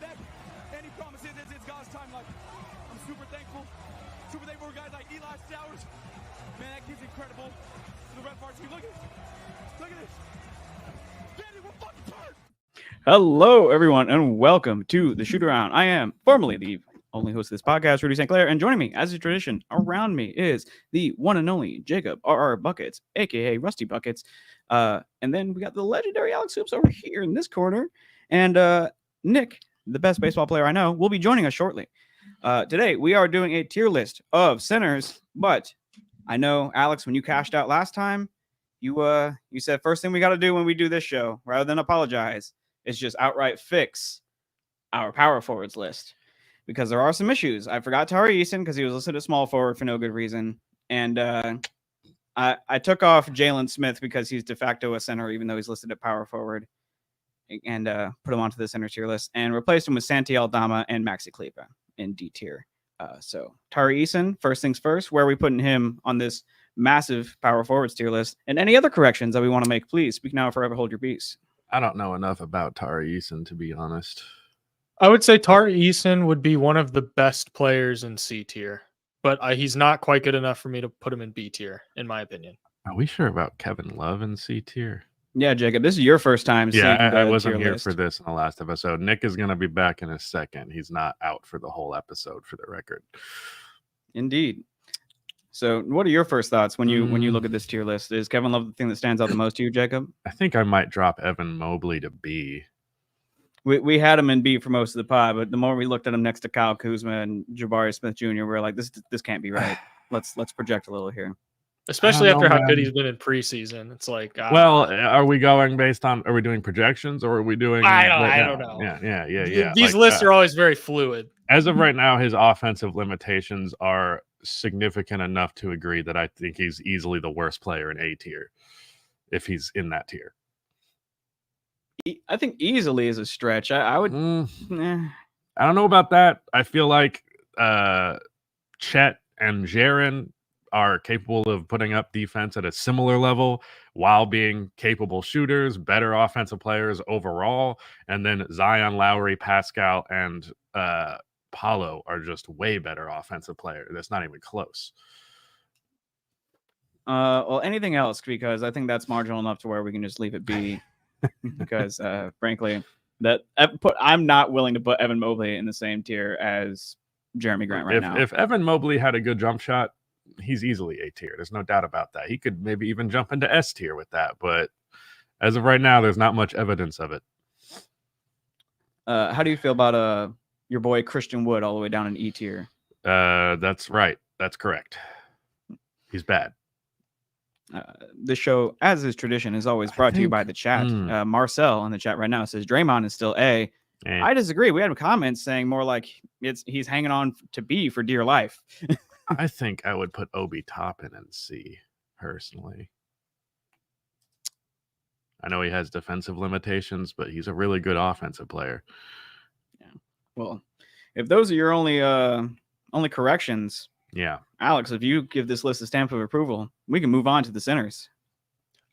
that any promises it's God's time. Like, I'm super thankful for guys like Eli Stowers. Man, that kid's incredible. The red varsity, look at this. Danny, we're fucking turned. Hello, everyone, and welcome to the Shootaround. I am formerly the only host of this podcast, Rudy St. Clair, and joining me, as is tradition, around me is the one and only Jacob R.R. Buckets, a.k.a. Rusty Buckets. And then we got the legendary AlexHoops over here in this corner. And Nick, the best baseball player I know, will be joining us shortly. Today, we are doing a tier list of centers, but I know, Alex, when you cashed out last time, you said first thing we got to do when we do this show, rather than apologize, is just outright fix our power forwards list. Because there are some issues. I forgot Tari Eason because he was listed at small forward for no good reason. And I took off Jalen Smith because he's de facto a center, even though he's listed at power forward. And put him onto the center tier list and replaced him with Santi Aldama and Maxi Kleber in D tier. So Tari Eason, first things first, where are we putting him on this massive power forwards tier list? And any other corrections that we want to make, please speak now or forever hold your peace. I don't know enough about Tari Eason, to be honest. I would say Tari Eason would be one of the best players in C tier, but he's not quite good enough for me to put him in B tier, in my opinion. Are we sure about Kevin Love in C tier? Yeah, Jacob, this is your first time. Yeah, I wasn't here for this in the last episode. Nick is going to be back in a second. He's not out for the whole episode, for the record. Indeed. So what are your first thoughts when you look at this tier list? Is Kevin Love the thing that stands out the most to you, Jacob? I think I might drop Evan Mobley to B. We had him in B for most of the pod, but the more we looked at him next to Kyle Kuzma and Jabari Smith Jr., we were like, this can't be right. Let's project a little here. Especially after how good he's been in preseason. It's like, well, are we going based on, are we doing projections or are we doing? I don't know. Yeah. These lists are always very fluid. As of right now, his offensive limitations are significant enough to agree that I think he's easily the worst player in A tier if he's in that tier. I think easily is a stretch. I would. I don't know about that. I feel like Chet and Jaren are capable of putting up defense at a similar level while being capable shooters, better offensive players overall. And then Zion, Lowry, Pascal, and Paulo are just way better offensive players. That's not even close. Well, anything else? Because I think that's marginal enough to where we can just leave it be. Because frankly, I'm not willing to put Evan Mobley in the same tier as Jeremy Grant now. If Evan Mobley had a good jump shot, he's easily A tier. There's no doubt about that. He could maybe even jump into S tier with that. But as of right now, there's not much evidence of it. How do you feel about your boy Christian Wood all the way down in E tier? That's right. That's correct. He's bad. The show, as is tradition, is always brought to you by the chat. Marcel in the chat right now says Draymond is still A. I disagree. We had comments saying more like he's hanging on to B for dear life. I think I would put Obi Toppin in C, personally. I know he has defensive limitations, but he's a really good offensive player. Yeah. Well, if those are your only corrections, yeah, Alex, if you give this list a stamp of approval, we can move on to the centers.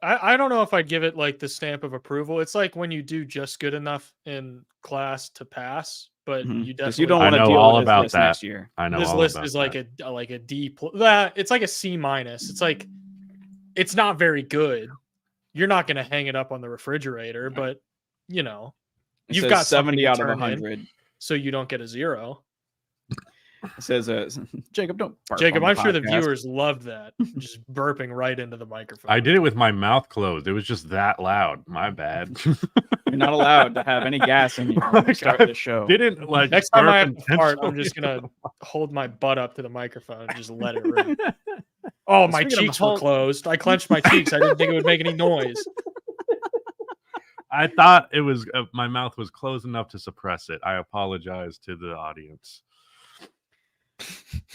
I don't know if I'd give it like the stamp of approval. It's like when you do just good enough in class to pass, but you definitely don't want to deal all with about this that next year. I know this all list about is that. like a D. It's like a C minus. It's like it's not very good. You're not going to hang it up on the refrigerator, but you know you've got 70 out of 100, so you don't get a 0. It says, Jacob, don't burp. Jacob, I'm sure the podcast. viewers loved that. Just burping right into the microphone. I did it with my mouth closed. It was just that loud. My bad. You're not allowed to have any gas in you when you start the show. Didn't like next time I have to fart, I'm just gonna hold my butt up to the microphone and just let it rip. Oh, my cheeks were closed. I clenched my cheeks. I didn't think it would make any noise. I thought it was my mouth was closed enough to suppress it. I apologize to the audience.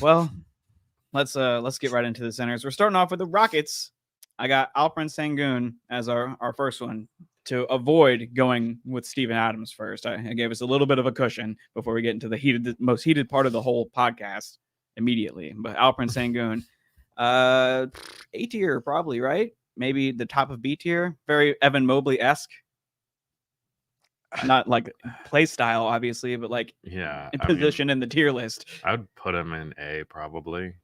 Well, let's get right into the centers. We're starting off with the Rockets. I got Alperen Sengun as our first one to avoid going with Steven Adams first. I gave us a little bit of a cushion before we get into the most heated part of the whole podcast immediately. But Alperen Sengun, A tier probably, right? Maybe the top of B tier. Very Evan Mobley-esque. not like play style, obviously, but like Yeah, in position in the tier list. I would put him in A probably.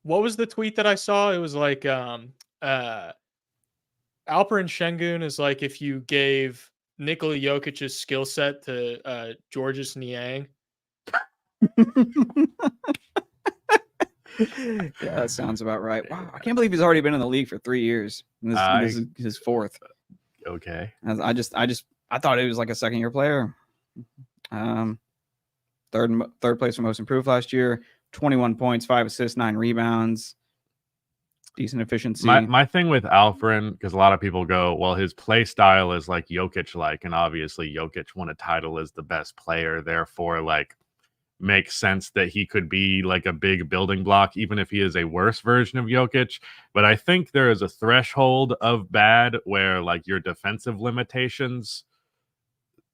What was the tweet that I saw? It was like Alperen Şengün is like if you gave Nikola Jokic's skill set to Georges Niang. Yeah, that sounds about right. Wow, I can't believe he's already been in the league for 3 years. This is his fourth. Okay. I thought he was like a second-year player. Third place for most improved last year. 21 points, 5 assists, 9 rebounds. Decent efficiency. My thing with Alperen, because a lot of people go, well, his play style is like Jokic-like, and obviously Jokic won a title as the best player. Therefore, like, makes sense that he could be like a big building block, even if he is a worse version of Jokic. But I think there is a threshold of bad where like your defensive limitations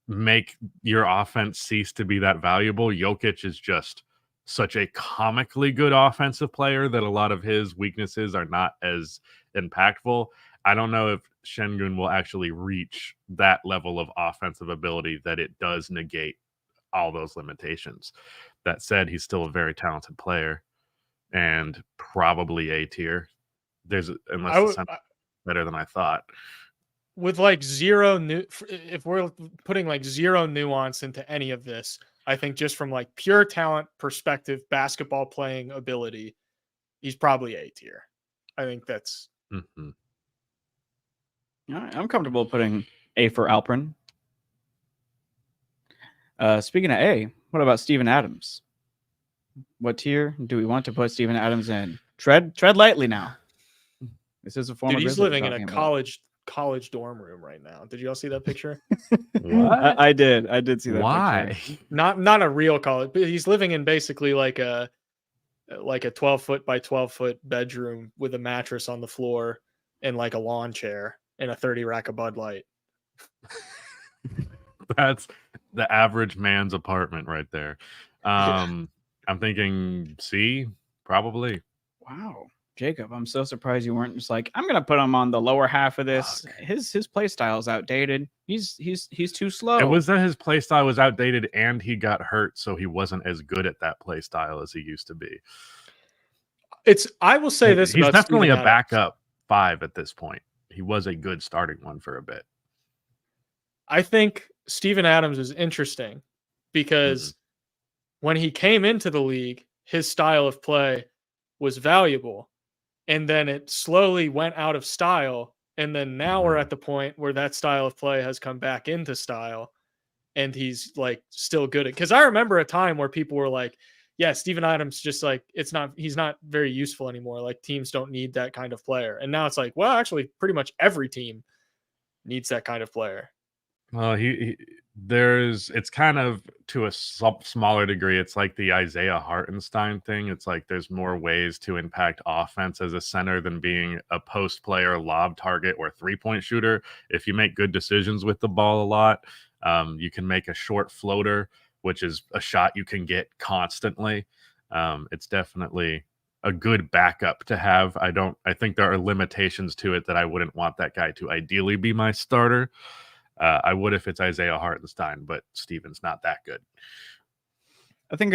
make your offense cease to be that valuable. Jokic is just such a comically good offensive player that a lot of his weaknesses are not as impactful. I don't know if Şengün will actually reach that level of offensive ability that it does negate all those limitations. That said, he's still a very talented player and probably A tier. Unless it's better than I thought. With like if we're putting like zero nuance into any of this, I think just from like pure talent perspective, basketball playing ability, he's probably A tier. I think that's. Mm-hmm. All right, I'm comfortable putting A for Alperen. Speaking of A, what about Steven Adams? What tier do we want to put Steven Adams in? Tread lightly now. This is a former. Dude, he's Grizzly living in a college dorm room right now. Did you all see that picture? What? I did see that. Why? Picture. Not a real college, but he's living in basically like a 12-foot by 12-foot bedroom with a mattress on the floor and like a lawn chair and a 30 rack of Bud Light. That's the average man's apartment right there. I'm thinking C, probably. Wow, Jacob, I'm so surprised you weren't just like, I'm gonna put him on the lower half of this. His play style is outdated. He's too slow. It was that his play style was outdated and he got hurt, so he wasn't as good at that play style as he used to be. I will say this. He's about definitely Steven a backup 5 at this point. He was a good starting one for a bit. I think Steven Adams is interesting because when he came into the league, his style of play was valuable. And then it slowly went out of style. And then now we're at the point where that style of play has come back into style. And he's like still good at, because I remember a time where people were like, yeah, Steven Adams just like, he's not very useful anymore. Like teams don't need that kind of player. And now it's like, well, actually pretty much every team needs that kind of player. Well, it's kind of to a smaller degree. It's like the Isaiah Hartenstein thing. It's like there's more ways to impact offense as a center than being a post player, lob target, or 3-point shooter. If you make good decisions with the ball a lot, you can make a short floater, which is a shot you can get constantly. It's definitely a good backup to have. I think there are limitations to it that I wouldn't want that guy to ideally be my starter. I would if it's Isaiah Hartenstein, but Steven's not that good. I think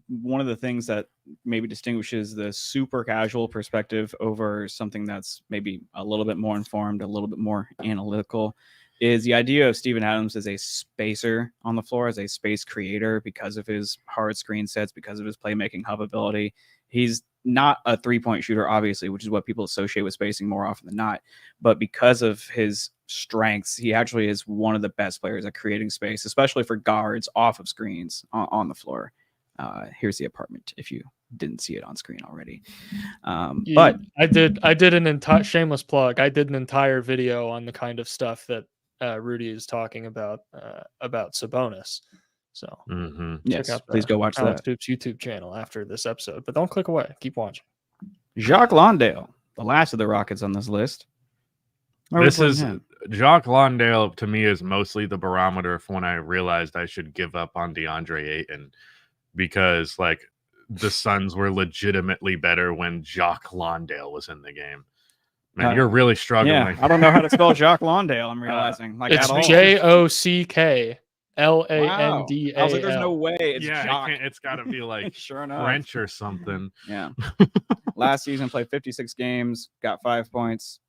one of the things that maybe distinguishes the super casual perspective over something that's maybe a little bit more informed, a little bit more analytical, is the idea of Steven Adams as a spacer on the floor, as a space creator because of his hard screen sets, because of his playmaking hub ability. He's not a 3-point shooter, obviously, which is what people associate with spacing more often than not. But because of his strengths, he actually is one of the best players at creating space, especially for guards off of screens on the floor. Here's the apartment if you didn't see it on screen already. But I did an entire shameless plug. I did an entire video on the kind of stuff that Rudy is talking about Sabonis. So yes, please go watch that AlexHoops YouTube channel after this episode. But don't click away. Keep watching. Jacques Landale, the last of the Rockets on this list. Jacques Landale to me is mostly the barometer for when I realized I should give up on DeAndre Ayton, because like the Suns were legitimately better when Jacques Landale was in the game. Man, you're really struggling. Yeah, I don't know how to spell Jock Lawndale. I'm realizing, like, it's at all. JOCKLANDAL. Wow. I was like, there's no way it's Jock. It's got to be like Sure enough. French or something. Yeah. Last season, played 56 games, got 5 points.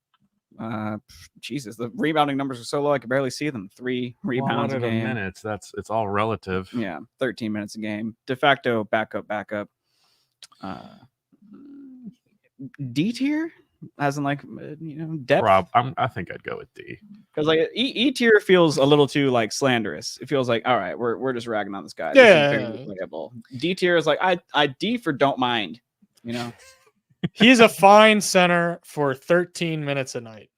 Jesus, the rebounding numbers are so low I could barely see them. 3 rebounds a game. Minutes. It's all relative. Yeah, 13 minutes a game. De facto backup. D tier, as in like depth. I think I'd go with D, because like E tier feels a little too like slanderous. It feels like, all right, we're just ragging on this guy. Yeah. D tier is like I D for don't mind. He's a fine center for 13 minutes a night.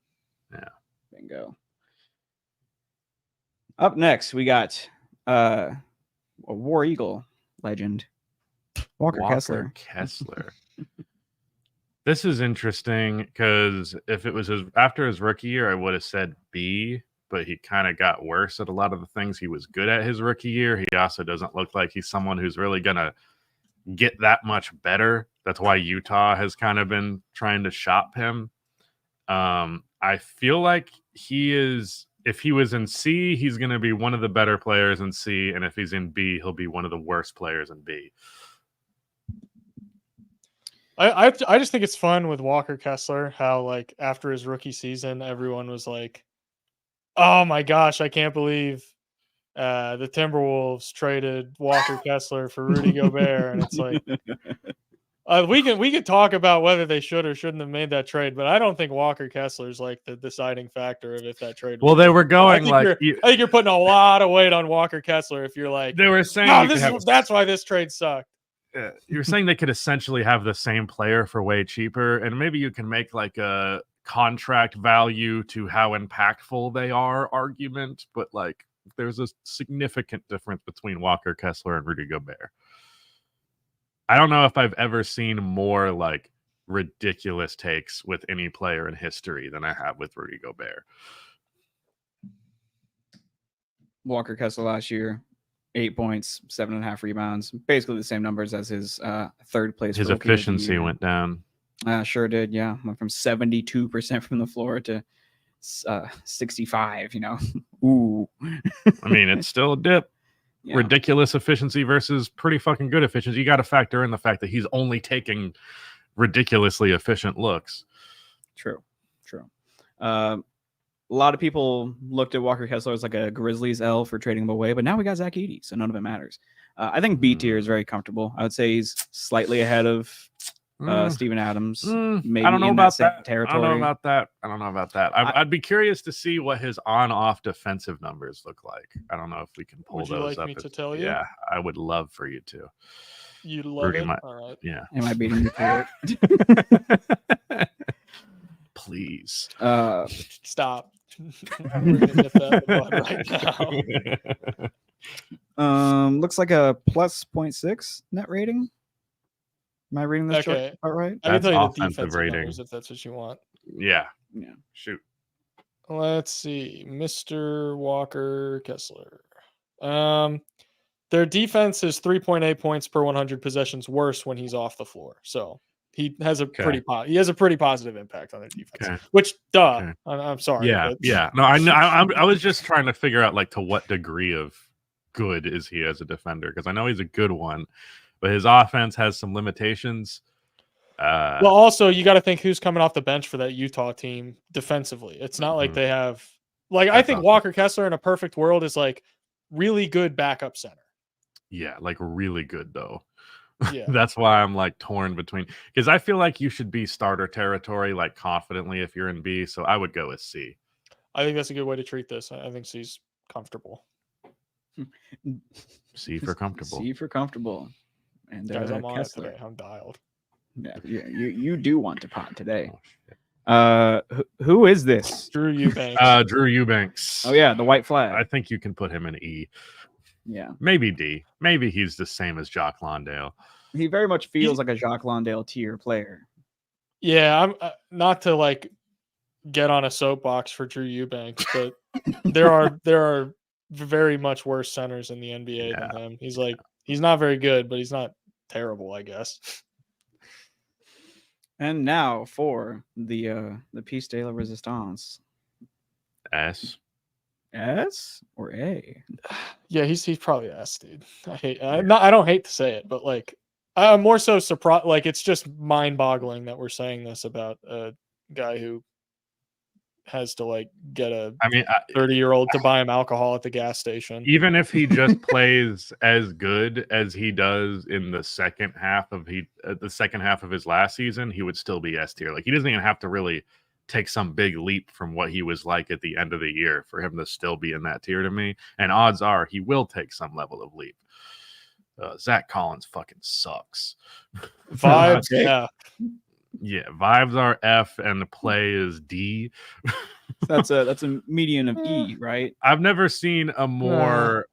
Yeah. Bingo. Up next, we got a War Eagle legend, Walker Kessler. This is interesting because if it was after his rookie year, I would have said B, but he kind of got worse at a lot of the things he was good at his rookie year. He also doesn't look like he's someone who's really going to get that much better. That's why Utah has kind of been trying to shop him. I feel like if he was in C, he's going to be one of the better players in C. And if he's in B, he'll be one of the worst players in B. I just think it's fun with Walker Kessler, how like after his rookie season, everyone was like, oh my gosh, I can't believe the Timberwolves traded Walker Kessler for Rudy Gobert. And it's like, we could talk about whether they should or shouldn't have made that trade, but I don't think Walker Kessler is like the deciding factor of if that trade. Well, they were going I think you're putting a lot of weight on Walker Kessler if you're like, they were saying that's why this trade sucked. You're saying they could essentially have the same player for way cheaper, and maybe you can make like a contract value to how impactful they are argument, but like there's a significant difference between Walker Kessler and Rudy Gobert. I don't know if I've ever seen more like ridiculous takes with any player in history than I have with Rudy Gobert. Walker Kessler last year, 8 points, 7.5 rebounds, basically the same numbers as his third place. His efficiency went down. Sure did. Yeah, went from 72% from the floor to 65. Ooh. I mean, it's still a dip. Yeah. Ridiculous efficiency versus pretty fucking good efficiency. You got to factor in the fact that he's only taking ridiculously efficient looks. True. A lot of people looked at Walker Kessler as like a Grizzlies L for trading him away, but now we got Zach Edey, so none of it matters. I think B tier is very comfortable. I would say he's slightly ahead of Steven Adams. Maybe I don't know in about that territory. I don't know about that. I'd be curious to see what his on-off defensive numbers look like. I don't know if we can pull those up. Would you like me to tell you? Yeah, I would love for you to. You'd love it? All right. Yeah. Am I beating you to it? Please. Stop. We're gonna nip that in the bud right now. Looks like a plus 0.6 net rating. Am I reading this okay? All right. I can tell you offensive the defensive rating numbers if that's what you want. Yeah. Shoot. Let's see, Mr. Walker Kessler. Their defense is 3.8 points per 100 possessions worse when he's off the floor. So he has a pretty positive impact on their defense. Which, I'm sorry. Yeah. No, I know. I was just trying to figure out like to what degree of good is he as a defender, because I know he's a good one, but his offense has some limitations. Well, also you got to think who's coming off the bench for that Utah team defensively. It's not like they have like I think Walker Kessler in a perfect world is like really good backup center. Yeah, like really good though. Yeah. That's why I'm like torn between, because I feel like you should be starter territory like confidently if you're in B. So I would go with C. I think that's a good way to treat this. I think C's comfortable. C for comfortable. C for comfortable. And guys, I'm on it Kessler. today. I'm dialed. Yeah, you do want to pot today. Who is this? Drew Eubanks. Drew Eubanks. Oh yeah, the white flag. I think you can put him in E. Yeah. Maybe D. Maybe he's the same as Jock Lawndale. He very much feels like a Jock Lawndale tier player. Yeah, I'm not to like get on a soapbox for Drew Eubanks, but there are very much worse centers in the NBA than him. He's not very good, but he's not terrible, I guess. And now for the piece de la resistance. S. S or A? Yeah, he's probably S, dude. I don't hate to say it, but like I'm more so surprised. Like it's just mind-boggling that we're saying this about a guy who has to like get a 30-year-old to buy him alcohol at the gas station. Even if he just plays as good as he does in the second half of his last season, he would still be S tier. Like he doesn't even have to really take some big leap from what he was like at the end of the year for him to still be in that tier to me. And odds are he will take some level of leap. Zach Collins fucking sucks. Vibes, yeah. Yeah, vibes are F and the play is D. That's a median of E, right? I've never seen a more.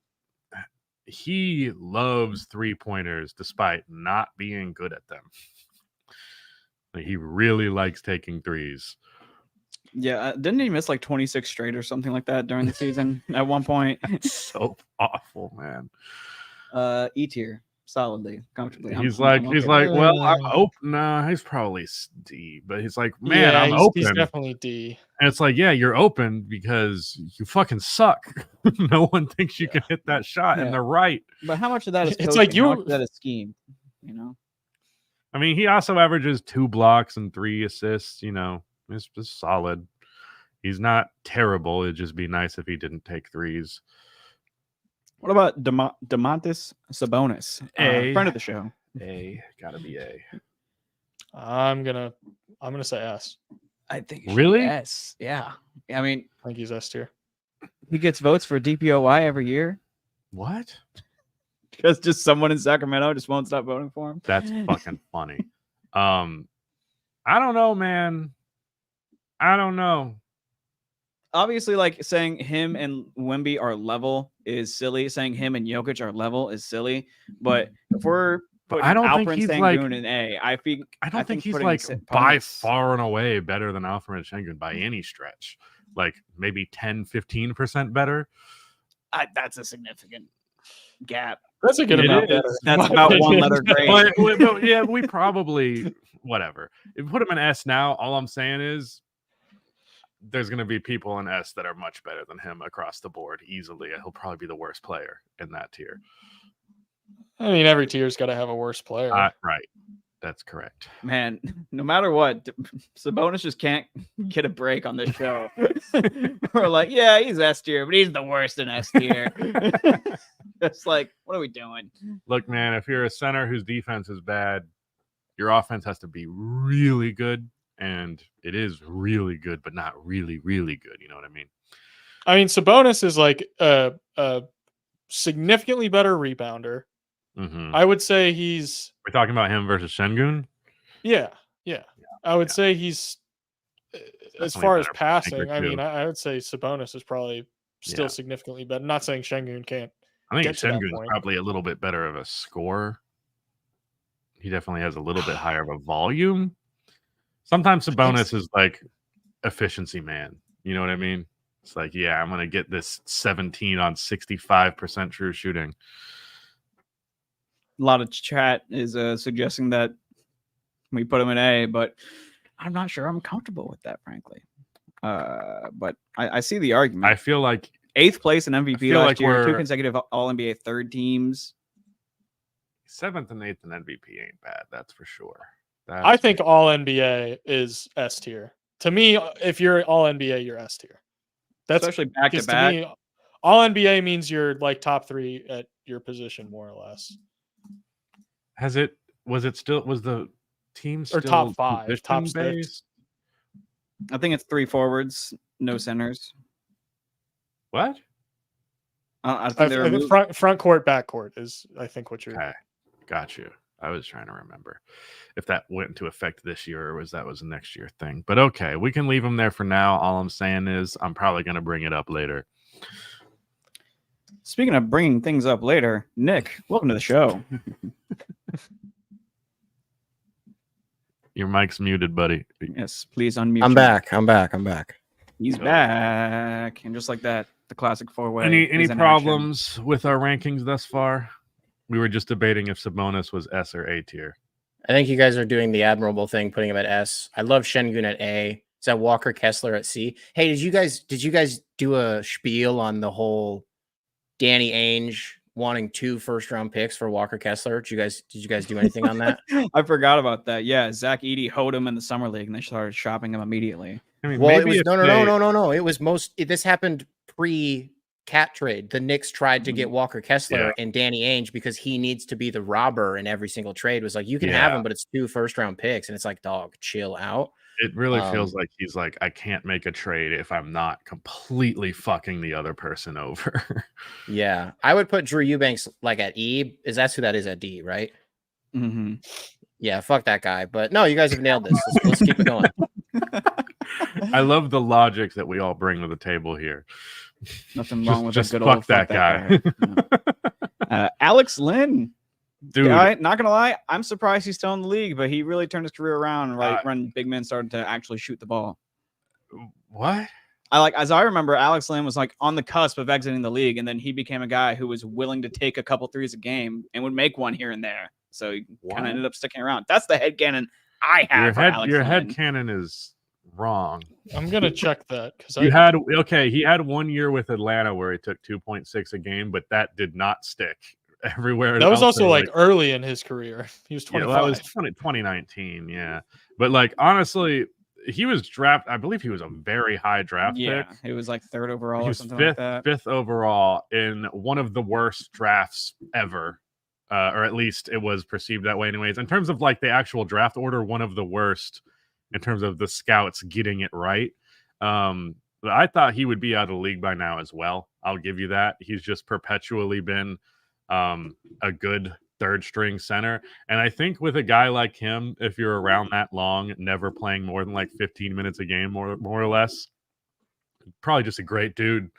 He loves 3-pointers despite not being good at them. Like, he really likes taking threes. Yeah, didn't he miss like 26 straight or something like that during the season at one point? So awful, man. E tier. Solidly, comfortably. He's like, well, I'm open. Nah, he's probably D, but he's like, man, yeah, I'm open. He's definitely D. And it's like, yeah, you're open because you fucking suck. No one thinks you can hit that shot, and they're right. But how much of that is it's like how much of that is scheme? You know, I mean, he also averages 2 blocks and 3 assists. You know, it's just solid. He's not terrible. It'd just be nice if he didn't take threes. What about Domantas Sabonis, friend of the show? A, gotta be A. I'm gonna say S. I think really S. Yeah, I mean, I think he's S tier. He gets votes for DPOY every year. What? Because just someone in Sacramento just won't stop voting for him. That's fucking funny. I don't know, man. I don't know. Obviously, like saying him and Wemby are level is silly. Saying him and Jokic are level is silly. But if we're putting Alperen Sengun in A, I don't think he's like by far and away better than Alperen Sengun by any stretch. Like maybe 10-15% better. That's a significant gap. That's a good amount better. That's about one letter grade. But yeah, we probably whatever. If we put him in S now, all I'm saying is there's going to be people in S that are much better than him across the board easily. He'll probably be the worst player in that tier. I mean, every tier's got to have a worse player. Right. That's correct. Man, no matter what, Sabonis just can't get a break on this show. We're like, yeah, he's S tier, but he's the worst in S tier. It's like, what are we doing? Look, man, if you're a center whose defense is bad, your offense has to be really good. And it is really good, but not really, really good. You know what I mean? I mean, Sabonis is like a significantly better rebounder. Mm-hmm. I would say he's... We're talking about him versus Sengun? Yeah. I would say he's... As far as passing, I mean, I would say Sabonis is probably still significantly better. Not saying Sengun can't. I think Sengun's probably a little bit better of a scorer. He definitely has a little bit higher of a volume. Sometimes Sabonis is like efficiency man. You know what I mean? It's like, yeah, I'm going to get this 17 on 65% true shooting. A lot of chat is suggesting that we put him in A, but I'm not sure I'm comfortable with that, frankly. But I see the argument. I feel like 8th place in MVP last year, 2 consecutive All-NBA third teams. 7th and 8th in MVP ain't bad, that's for sure. I think all NBA is S tier. To me, if you're all NBA, you're S tier. That's especially back to back. Me, all NBA means you're like top 3 at your position, more or less. Was the team still or top 5, top 6? I think it's 3 forwards, no centers. What? I think front court, back court is, I think, what you're. Okay, got you. I was trying to remember if that went into effect this year or was a next year thing. But okay, we can leave them there for now. All I'm saying is I'm probably going to bring it up later. Speaking of bringing things up later, Nick, welcome to the show. Your mic's muted, buddy. Yes, please unmute. I'm back. He's back. And just like that, the classic 4-way. Any problems with our rankings thus far? We were just debating if Sabonis was S or A tier. I think you guys are doing the admirable thing, putting him at S. I love Şengün at A. Is that Walker Kessler at C? Hey, did you guys do a spiel on the whole Danny Ainge wanting 2 first-round picks for Walker Kessler? Did you guys do anything on that? I forgot about that. Yeah, Zach Edey hoed him in the summer league, and they started shopping him immediately. I mean, Well, it maybe was if no. It was this happened pre-cat trade. The Knicks tried to get Walker Kessler and Danny Ainge because he needs to be the robber in every single trade. Was like, you can have him, but it's 2 first-round picks, and it's like, dog, chill out. It really feels like he's like, I can't make a trade if I'm not completely fucking the other person over. Yeah, I would put Drew Eubanks like at E. That's who that is at D, right? Mm-hmm. Yeah, fuck that guy. But no, you guys have nailed this. Let's keep it going. I love the logic that we all bring to the table here. Nothing wrong with just a good fuck old that guy. Yeah. Alex Len. Dude, Not gonna lie, I'm surprised he's still in the league, but he really turned his career around when big men started to actually shoot the ball. what? As I remember, Alex Len was like on the cusp of exiting the league, and then he became a guy who was willing to take a couple threes a game and would make one here and there. So he kind of ended up sticking around. That's the headcanon I have. Your headcanon is wrong. I'm gonna check that because he had 1 year with Atlanta where he took 2.6 a game, but that did not stick everywhere. That was also like early in his career. He was 25. Yeah, that was 2019. Yeah, but like honestly, he was drafted. I believe he was a very high draft pick. Yeah, it was like 3rd overall He or was something like that. 5th overall in one of the worst drafts ever. Or at least it was perceived that way anyways. In terms of like the actual draft order, one of the worst in terms of the scouts getting it right. But I thought he would be out of the league by now as well. I'll give you that. He's just perpetually been a good 3rd string center. And I think with a guy like him, if you're around that long, never playing more than like 15 minutes a game, more or less, probably just a great dude.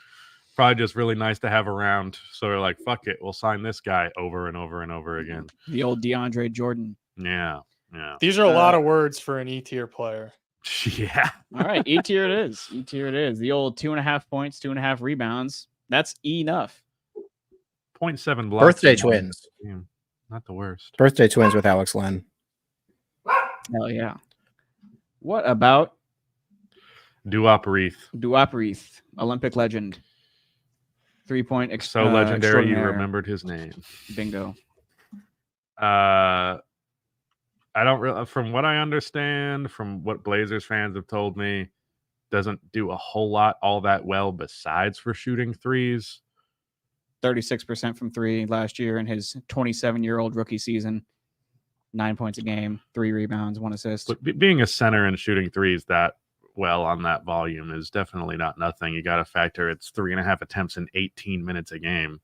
Probably just really nice to have around. So they're like, fuck it, we'll sign this guy over and over and over again. The old DeAndre Jordan. Yeah. These are a lot of words for an E-tier player. Yeah. All right, E-tier it is. E-tier it is. The old 2.5 points, 2.5 rebounds. That's enough. 0.7 blocks. Birthday twins. Not the worst. Birthday twins with Alex Len. Hell yeah. What about Duop Reath? Duop Reath, Olympic legend. 3-point So legendary you extraordinaire. remembered his name. Bingo. I don't really, from what I understand, from what Blazers fans have told me, doesn't do a whole lot all that well besides for shooting threes. 36% from 3 last year in his 27-year-old rookie season. 9 points a game, 3 rebounds, 1 assist. But being a center and shooting threes that well on that volume is definitely not nothing. You got to factor it's 3.5 attempts in 18 minutes a game.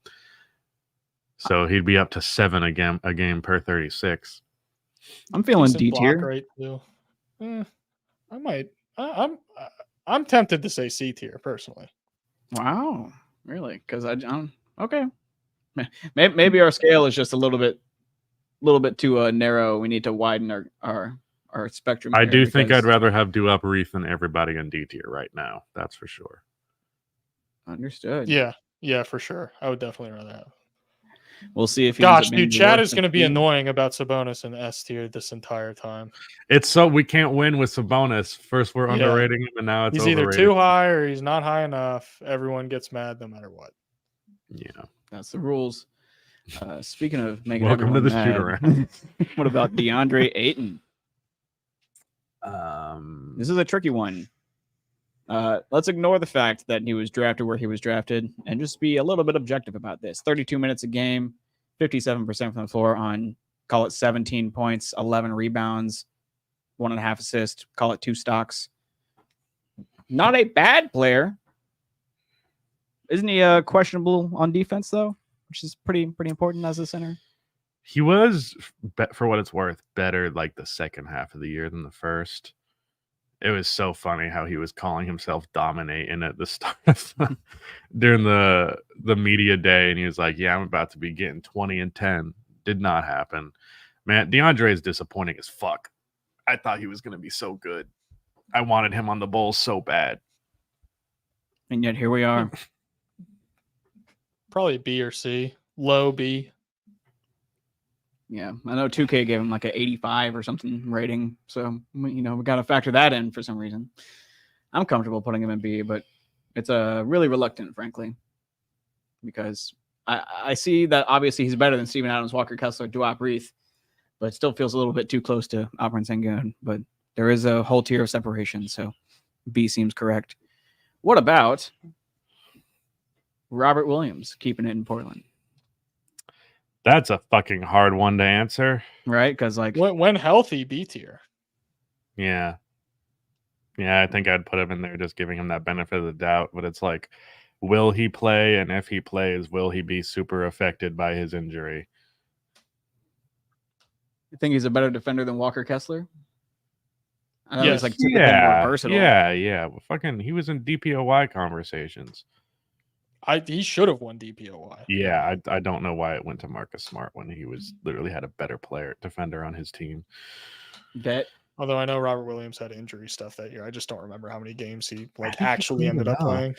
So he'd be up to 7 a game per 36. I'm feeling D tier. Right too. I might. I'm tempted to say C tier personally. Wow, really? Because okay. Maybe our scale is just a little bit too narrow. We need to widen our spectrum. I do think I'd rather have Duop Reath than everybody in D tier right now. That's for sure. Understood. Yeah, for sure. I would definitely rather have. We'll see if. Gosh, dude, Chad is going to be annoying about Sabonis in S tier this entire time. It's so we can't win with Sabonis. First we're underrating him, and now it's he's overrated. Either too high or he's not high enough. Everyone gets mad no matter what. Yeah, that's the rules. Speaking of making welcome to the mad, Shootaround. What about DeAndre Ayton? This is a tricky one. Let's ignore the fact that he was drafted where he was drafted and just be a little bit objective about this. 32 minutes a game, 57% from the floor on, call it 17 points, 11 rebounds, 1.5 assists, call it 2 stocks. Not a bad player. Isn't he questionable on defense, though? Which is pretty important as a center. He was, for what it's worth, better like the second half of the year than the first. It was so funny how he was calling himself dominating at the start of during the media day, and he was like, "Yeah, I'm about to be getting 20 and 10." Did not happen. Man, DeAndre is disappointing as fuck. I thought he was going to be so good. I wanted him on the Bulls so bad, and yet here we are. Probably B or C, low B. Yeah, I know 2K gave him like an 85 or something rating. So, we got to factor that in for some reason. I'm comfortable putting him in B, but it's really reluctant, frankly, because I see that obviously he's better than Steven Adams, Walker Kessler, Duop Reath, but it still feels a little bit too close to Alperen Sengun. But there is a whole tier of separation, so B seems correct. What about Robert Williams keeping it in Portland? That's a fucking hard one to answer. Right? Because when healthy, B tier. Yeah. Yeah, I think I'd put him in there just giving him that benefit of the doubt. But it's like, will he play? And if he plays, will he be super affected by his injury? You think he's a better defender than Walker Kessler? I know Yes. he's typically more versatile. Yeah. Well, fucking, he was in DPOY conversations. He should have won DPOY. Yeah, I don't know why it went to Marcus Smart when he was literally had a better defender on his team. Although I know Robert Williams had injury stuff that year. I just don't remember how many games he actually ended up playing.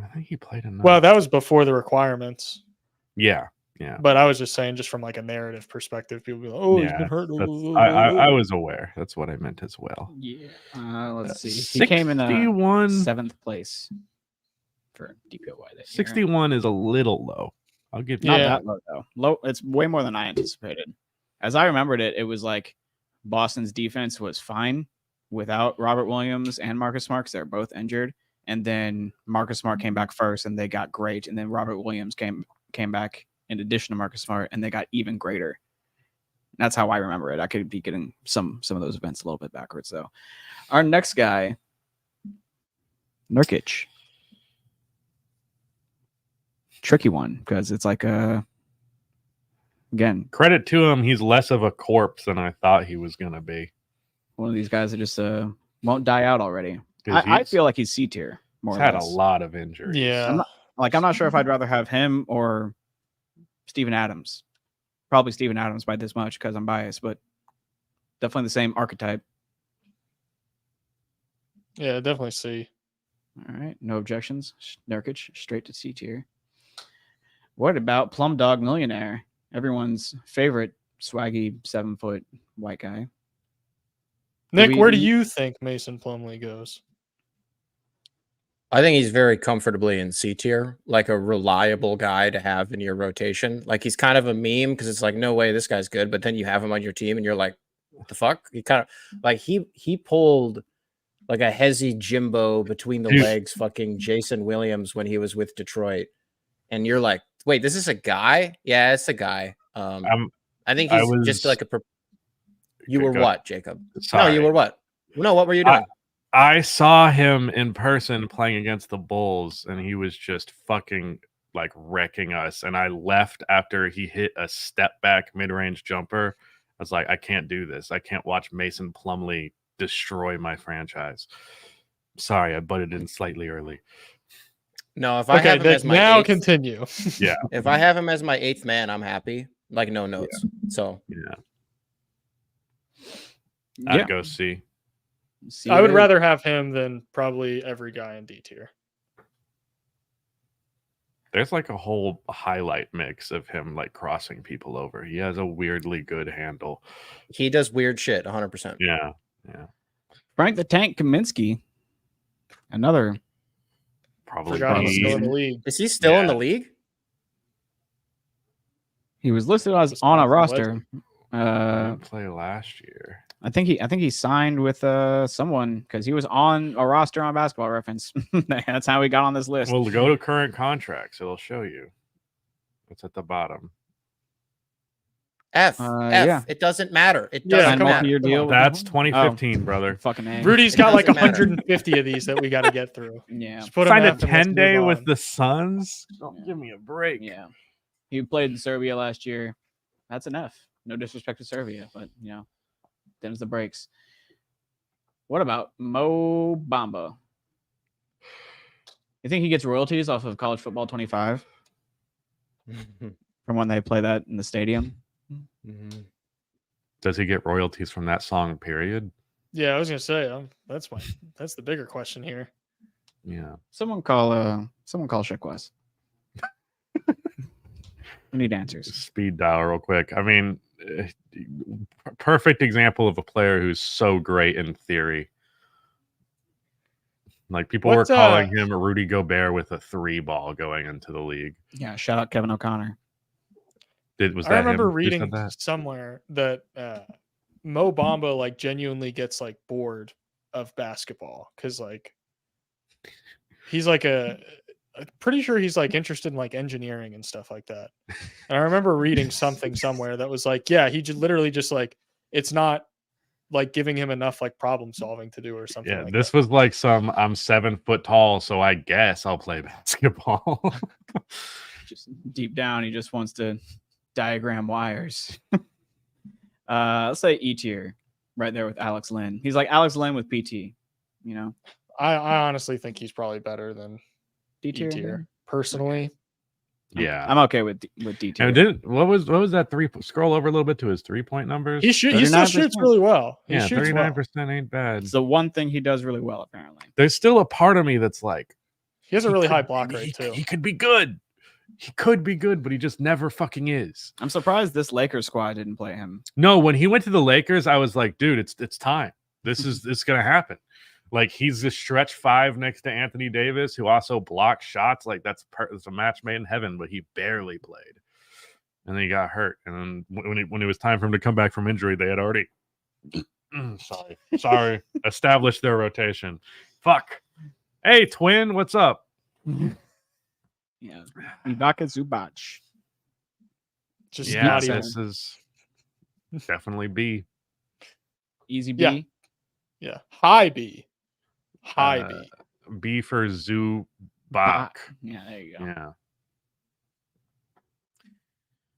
I think he played enough. Well, that was before the requirements. Yeah. But I was just saying, just from like a narrative perspective, people be like, "Oh, he's been hurt." I was aware. That's what I meant as well. Yeah. Let's see. He came in 7th place for DPOY. 61 is a little low. I'll give you not that low though. Low. It's way more than I anticipated. As I remembered it, it was like Boston's defense was fine without Robert Williams and Marcus Smart because they're both injured, and then Marcus Smart came back first, and they got great, and then Robert Williams came back in addition to Marcus Smart, and they got even greater. That's how I remember it. I could be getting some of those events a little bit backwards though. Our next guy, Nurkic. Tricky one because it's like again, credit to him, he's less of a corpse than I thought he was gonna be. One of these guys that just won't die out already. I feel like he's C tier. He's had a lot of injuries. Yeah, I'm not sure if I'd rather have him or Steven Adams. Probably Steven Adams by this much because I'm biased, but definitely the same archetype. Yeah, definitely C. All right, no objections. Nurkic straight to C tier. What about Plum Dog Millionaire? Everyone's favorite swaggy 7-foot white guy. Nick, where do you think Mason Plumlee goes? I think he's very comfortably in C tier, like a reliable guy to have in your rotation. Like he's kind of a meme because it's like, no way, this guy's good. But then you have him on your team and you're like, what the fuck? He kind of like he pulled like a Hezi Jimbo between the legs, fucking Jason Williams when he was with Detroit. And you're like, wait, this is a guy? Yeah, it's a guy. I think he's just like a. You were what, Jacob? Sorry. No, you were what? No, what were you doing? I saw him in person playing against the Bulls, and he was just fucking like wrecking us. And I left after he hit a step back mid-range jumper. I was like, I can't do this. I can't watch Mason Plumlee destroy my franchise. Sorry, I butted in slightly early. No, if I have him as my now eighth, continue. Yeah. If I have him as my 8th man, I'm happy. Like no notes. Yeah. So I'd go C. I would rather have him than probably every guy in D tier. There's like a whole highlight mix of him like crossing people over. He has a weirdly good handle. He does weird shit, 100%. Yeah. Frank the Tank Kaminsky, another. Probably still in the league. Is he still in the league? He was listed as on a roster. Didn't play last year. I think he signed with someone because he was on a roster on Basketball Reference. That's how he got on this list. Well, go to current contracts. It'll show you. It's at the bottom. F. Yeah. It doesn't matter. It doesn't matter. Deal. That's 2015, brother. Fucking A. Rudy's got like 150 of these that we got to get through. Yeah. Signed a 10-day with the Suns. Don't give me a break. Yeah. He played in Serbia last year. That's an F. No disrespect to Serbia, but them's the breaks. What about Mo Bamba? You think he gets royalties off of College Football 25 from when they play that in the stadium? Does he get royalties from that song? Period. Yeah, I was gonna say that's the bigger question here. Yeah. Someone call Sheck West. We need answers. Speed dial real quick. I mean, perfect example of a player who's so great in theory. Like people were calling him a Rudy Gobert with a 3 ball going into the league. Yeah, shout out Kevin O'Connor. I remember reading somewhere that Mo Bamba like genuinely gets like bored of basketball because like he's like I'm pretty sure he's like interested in like engineering and stuff like that. And I remember reading something somewhere that was like, yeah, he literally just like it's not like giving him enough like problem solving to do or something. Yeah, like this that. was like I'm 7 foot tall, so I guess I'll play basketball. Just deep down, he just wants to diagram wires. Let's say E tier right there with Alex Len. He's like Alex Len with PT, you know. I honestly think he's probably better than D tier. E tier personally. Yeah, I'm okay with D tier. And what was that 3? Scroll over a little bit to his 3-point numbers. He still shoots really well. He shoots 39% ain't bad. It's the one thing he does really well, apparently. There's still a part of me that's like, he has a really high block rate too. He could be good. He could be good, but he just never fucking is. I'm surprised this Lakers squad didn't play him. No, when he went to the Lakers, I was like, dude, it's time. It's gonna happen. Like he's the stretch 5 next to Anthony Davis, who also blocks shots. Like it's a match made in heaven, but he barely played, and then he got hurt. And then when it was time for him to come back from injury, they had already sorry established their rotation. Fuck. Hey, twin, what's up? Yeah, Ibaka Zubac. Just this is definitely B. Easy B. Yeah. High B. High B. B for Zubac. Yeah, there you go. Yeah.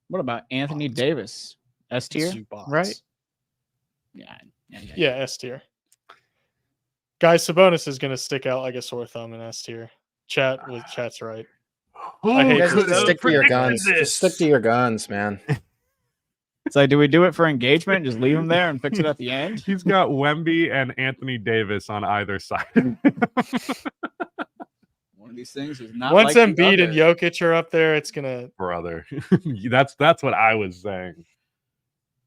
What about Anthony Davis? S tier, right? Yeah, S tier. Guys, Sabonis is going to stick out like a sore thumb in S tier. Chat's right. I hate to stick to your guns. Just stick to your guns, man. It's like, do we do it for engagement? Just leave him there and fix it at the end? He's got Wemby and Anthony Davis on either side. One of these things is not. Once like Embiid and Jokic are up there, it's gonna. Brother, that's what I was saying.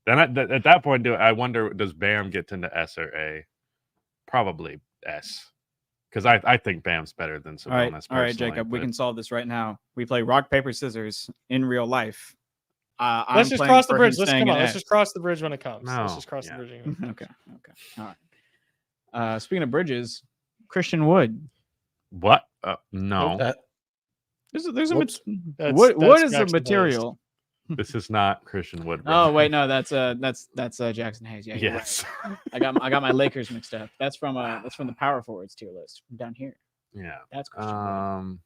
Then at that point, I wonder, does Bam get into S or A? Probably S, because I think Bam's better than Sabonis. All right, Jacob, we can solve this right now. We play rock paper scissors in real life. Let's just cross the bridge. Let's just cross the bridge when it comes. Let's just cross the bridge. Okay. All right. Speaking of bridges, Christian Wood. What? No. There's a what is the material? This is not Christian Wood. Oh wait, no, that's Jackson Hayes. Yeah. Yes. Right. I got my Lakers mixed up. That's from the power forwards tier list down here. Yeah. That's Christian Wood.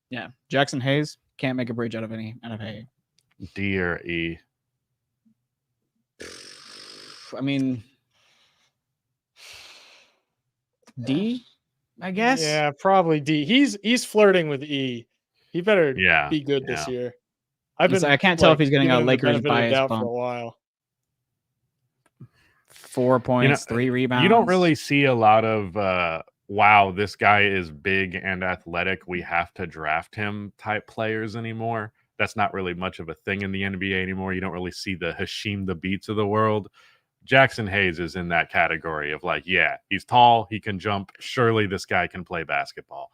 Yeah. Jackson Hayes can't make a bridge out of A. D or E? I mean, D, I guess. Yeah, probably D. He's flirting with E. He better be good this year. I can't tell if he's getting a Lakers bias bump bump. For a while. 4 points, 3 rebounds. You don't really see a lot of wow, this guy is big and athletic, we have to draft him type players anymore. That's not really much of a thing in the NBA anymore. You don't really see the Hasheem the Beats of the world. Jackson Hayes is in that category of like, yeah, he's tall, he can jump. Surely this guy can play basketball.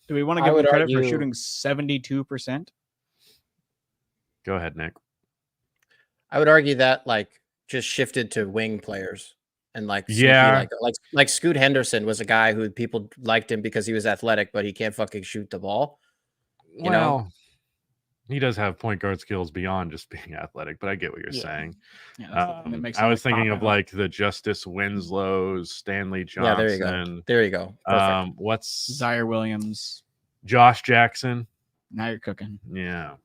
Do we want to give him credit for shooting 72%? Go ahead, Nick. I would argue that like just shifted to wing players. And like Scoot Henderson was a guy who people liked him because he was athletic, but he can't fucking shoot the ball. You know? He does have point guard skills beyond just being athletic, but I get what you're saying. Yeah, I was thinking of like the Justice Winslows, Stanley Johnson. Yeah, there you go. Perfect. What's Zaire Williams, Josh Jackson? Now you're cooking. Yeah.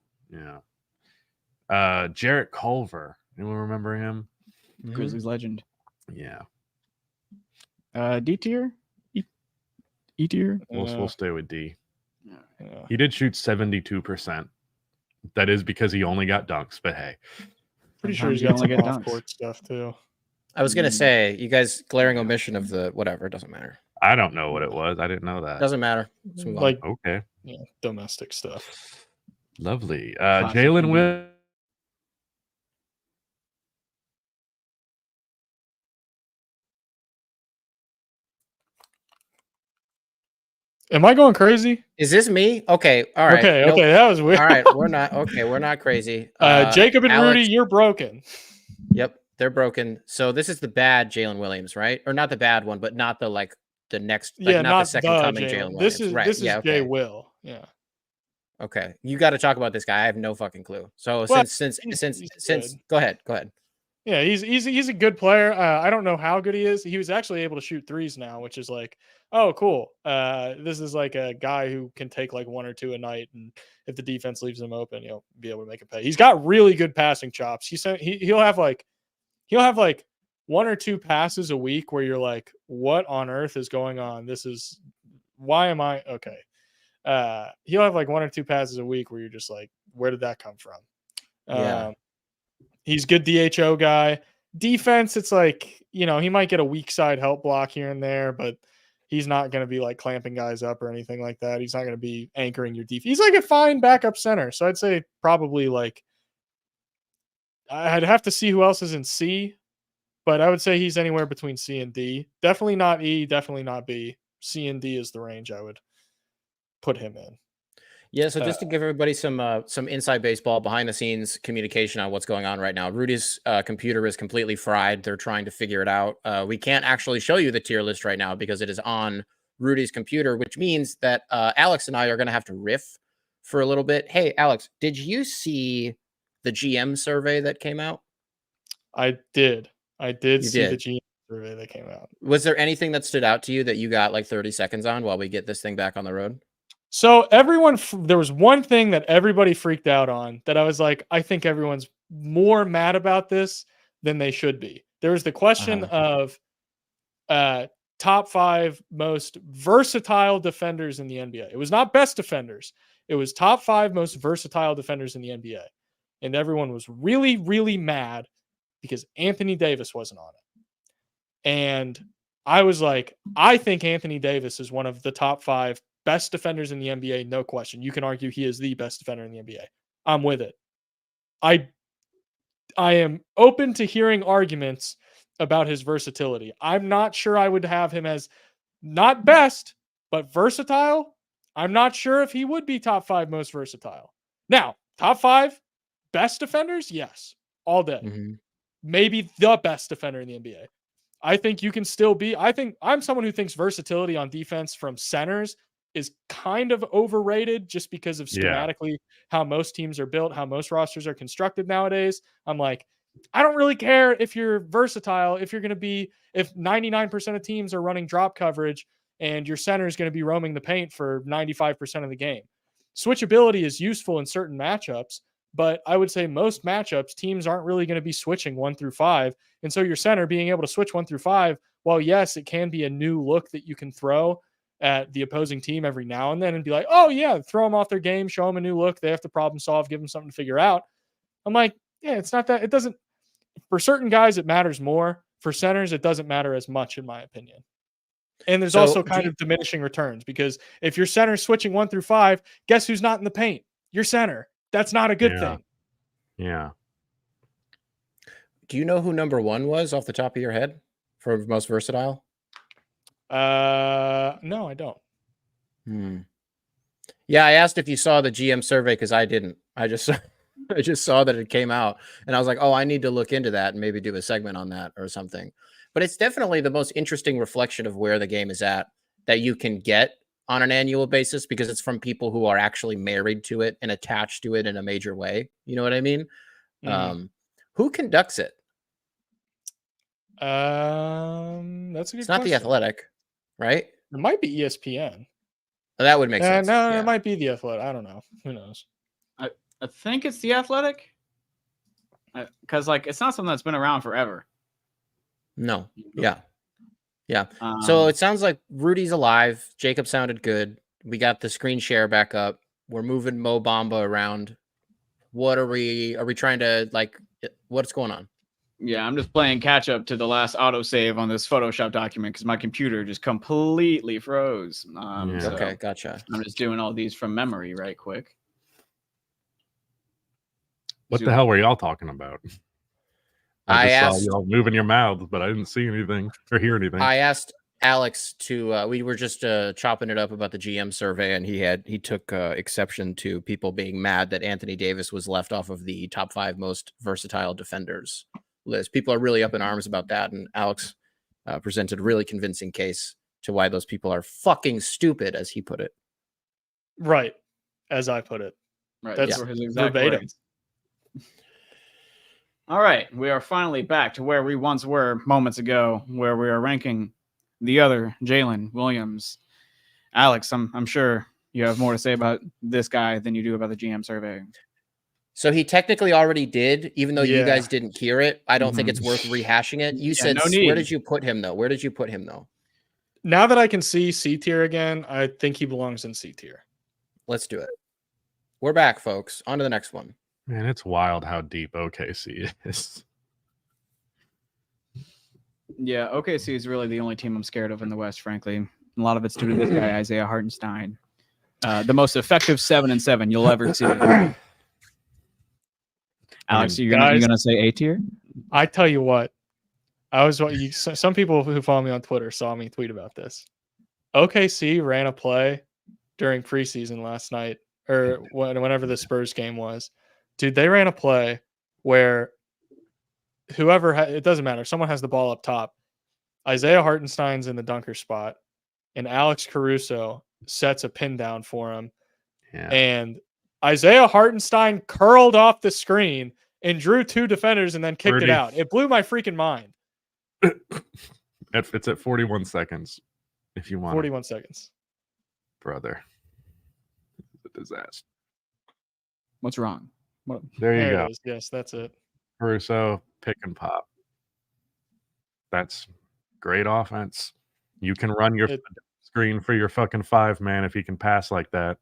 Jarrett Culver. Anyone remember him? Grizzlies legend. Yeah. D tier? E tier? We'll stay with D. Yeah. He did shoot 72%. That is because he only got dunks, but hey. Pretty sure he's got some off-court stuff too. I was gonna say, you guys glaring omission of the whatever, it doesn't matter. I don't know what it was. I didn't know that. Doesn't matter. Like okay. Yeah, domestic stuff. Lovely. Jaylen Williams. Am I going crazy? Is this me? Okay. All right. Okay. Nope. Okay. That was weird. All right. We're not. Okay. We're not crazy. Jacob and Alex, Rudy, you're broken. Yep. They're broken. So this is the bad Jaylen Williams, right? Or not the bad one, but not the next, like not the second coming Jaylen Williams. This is right. This is okay. Jay Will. Yeah. Okay. You got to talk about this guy. I have no fucking clue. So Well, since good. go ahead. Yeah, he's a good player. I don't know how good he is. He was actually able to shoot threes now, which is like, oh, cool. This is like a guy who can take like 1 or 2 a night, and if the defense leaves him open, he'll be able to make a pay. He's got really good passing chops. He'll have like 1 or 2 passes a week where you're like, what on earth is going on? Why am I okay? He'll have like 1 or 2 passes a week where you're just like, where did that come from? Yeah. He's good DHO guy. Defense, it's like, he might get a weak side help block here and there, but he's not going to be like clamping guys up or anything like that. He's not going to be anchoring your defense. He's like a fine backup center. So I'd say probably like, I'd have to see who else is in C, but I would say he's anywhere between C and D. Definitely not E, definitely not B. C and D is the range I would put him in. Yeah, so just to give everybody some inside baseball, behind the scenes communication on what's going on right now. Rudy's computer is completely fried. They're trying to figure it out. We can't actually show you the tier list right now because it is on Rudy's computer, which means that Alex and I are going to have to riff for a little bit. Hey, Alex, did you see the GM survey that came out? I did. The GM survey that came out. Was there anything that stood out to you that you got like 30 seconds on while we get this thing back on the road? So there was one thing that everybody freaked out on that I was like, I think everyone's more mad about this than they should be. There was the question of top 5 most versatile defenders in the NBA. It was not best defenders. It was top 5 most versatile defenders in the NBA. And everyone was really, really mad because Anthony Davis wasn't on it. And I was like, I think Anthony Davis is one of the top 5 best defenders in the NBA, no question. You can argue he is the best defender in the NBA. I'm with it. I am open to hearing arguments about his versatility. I'm not sure I would have him as not best, but versatile. I'm not sure if he would be top 5 most versatile. Now, top 5 best defenders? Yes, all day. Mm-hmm. Maybe the best defender in the NBA. I think you can still be. I think I'm someone who thinks versatility on defense from centers is kind of overrated just because of schematically how most teams are built, how most rosters are constructed nowadays. I'm like, I don't really care if you're versatile, if 99% of teams are running drop coverage and your center is going to be roaming the paint for 95% of the game. Switchability is useful in certain matchups, but I would say most matchups, teams aren't really going to be switching 1 through 5. And so your center being able to switch 1 through 5, while yes, it can be a new look that you can throw at the opposing team every now and then and be like, oh yeah, throw them off their game, show them a new look. They have to problem solve, give them something to figure out. I'm like, yeah, it's not that. It doesn't, for certain guys, it matters more. For centers, it doesn't matter as much, in my opinion. And there's also kind of diminishing returns because if your center is switching 1 through 5, guess who's not in the paint? Your center. That's not a good thing. Yeah. Do you know who number 1 was off the top of your head for most versatile? No, I don't. Yeah, I asked if you saw the GM survey because I didn't. I just saw that it came out, and I was like, oh, I need to look into that and maybe do a segment on that or something. But it's definitely the most interesting reflection of where the game is at that you can get on an annual basis because it's from people who are actually married to it and attached to it in a major way. You know what I mean? Who conducts it? That's a good It's not question. The Athletic, right? It might be ESPN. That would make sense. No, it might be The Athletic. I don't know. Who knows? I think it's The Athletic. Because it's not something that's been around forever. No. Yeah. So it sounds like Rudy's alive. Jacob sounded good. We got the screen share back up. We're moving Mo Bamba around. What are we trying to what's going on? Yeah, I'm just playing catch up to the last autosave on this Photoshop document because my computer just completely froze. Okay, gotcha. I'm just doing all these from memory right quick. What the hell were y'all talking about? I just asked saw y'all moving your mouths, but I didn't see anything or hear anything. I asked Alex to we were just chopping it up about the GM survey, and he took exception to people being mad that Anthony Davis was left off of the top 5 most versatile defenders list. People are really up in arms about that, and Alex presented a really convincing case to why those people are fucking stupid, as he put it. Right, as I put it. Right. That's Those were his exact verbatim. words. All right, we are finally back to where we once were moments ago, where we are ranking the other Jaylen Williams. Alex, I'm sure you have more to say about this guy than you do about the GM survey. So he technically already did, even though you Yeah. guys didn't hear it. I don't think it's worth rehashing it. You said, no where need. did you put him though? Where did you put him though? Now that I can see C tier again, I think he belongs in C tier. Let's do it. We're back, folks. On to the next one. Man, it's wild how deep OKC is. Yeah, OKC is really the only team I'm scared of in the West, frankly. A lot of it's due to this guy, Isaiah Hartenstein. The most effective 7-7 you'll ever see. Alex, you're gonna say A tier? I tell you what, some people who follow me on Twitter saw me tweet about this. OKC ran a play during preseason last night, or whenever the Spurs game was. Dude, they ran a play where it doesn't matter. Someone has the ball up top. Isaiah Hartenstein's in the dunker spot, and Alex Caruso sets a pin down for him. Yeah. And Isaiah Hartenstein curled off the screen and drew 2 defenders and then kicked Rudy. it out. It blew my freaking mind. It's at 41 seconds. If you want 41 seconds. brother. It's a disaster. What's wrong? There you There go. it is. Yes, that's it. Caruso, pick and pop. That's great offense. You can run your screen for your fucking 5-man if he can pass like that.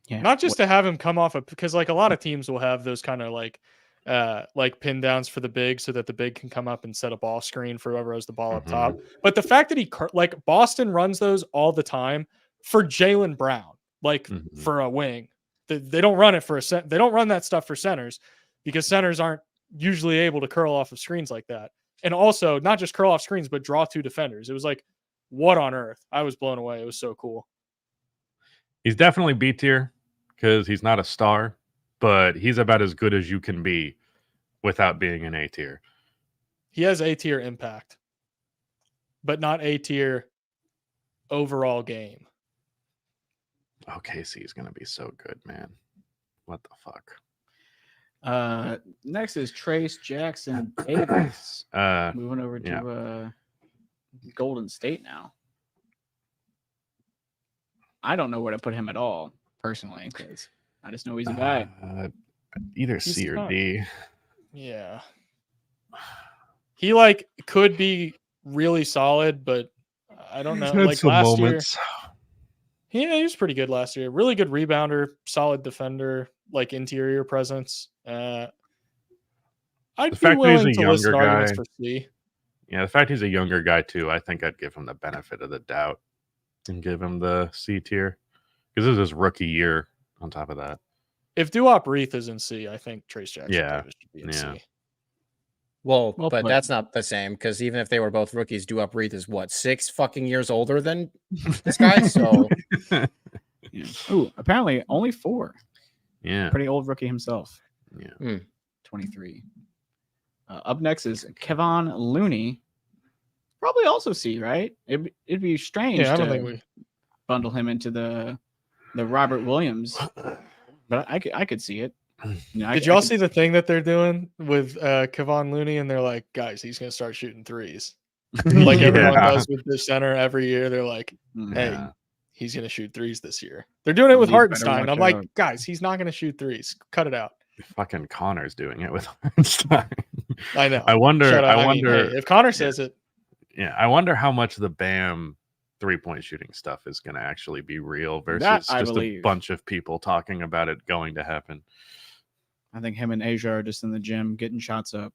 Yeah. Not just to have him come off because like a lot of teams will have those kind of like pin downs for the big so that the big can come up and set a ball screen for whoever has the ball up top. But the fact that Boston runs those all the time for Jaylen Brown, for a wing. They don't run it for they don't run that stuff for centers because centers aren't usually able to curl off of screens like that. And also not just curl off screens, but draw 2 defenders. It was like, what on earth? I was blown away. It was so cool. He's definitely B tier because he's not a star, but he's about as good as you can be without being an A tier. He has A tier impact, but not A tier overall game. OKC is going to be so good, man. What the fuck? Next is Trace Jackson Davis. Moving over to yeah. Golden State now. I don't know where to put him at all, personally, because I just know he's a guy. Either He's C or not- D. Yeah. He could be really solid, but I don't know. He's had some last moments. year, he was pretty good last year. Really good rebounder, solid defender, interior presence. I'd The be fact that he's willing a to list younger arguments guy- for C. Yeah, the fact he's a younger guy too, I think I'd give him the benefit of the doubt and give him the C tier because this is his rookie year. On top of that, If Duop Reath is in C, I think Trace Jackson Yeah. Davis should be in Yeah. C. Well, Well but put. that's not the same because even if they were both rookies, Duop Reath is what, 6 fucking years older than this guy? So Yeah. Ooh, apparently only 4. yeah, Pretty old rookie himself. yeah. 23. Up next is Kevon Looney. Probably also C, right? It'd be strange Yeah, I to don't think we. bundle him into the Robert Williams, but I could see it. Did y'all see the thing that they're doing with Kevon Looney? And they're like, guys, he's going to start shooting threes. Like everyone Yeah. does with the center every year. They're like, hey, Yeah. he's going to shoot threes this year. They're doing it with You better Hartenstein. watch I'm like, out. guys, he's not going to shoot threes. Cut it out. Fucking Connor's doing it with Hartenstein. I know. I wonder. Shut up. I mean, wonder. hey, if Connor says it, Yeah, I wonder how much the Bam 3-point shooting stuff is going to actually be real versus That I just a believe. bunch of people talking about it going to happen. I think him and Asia are just in the gym getting shots up.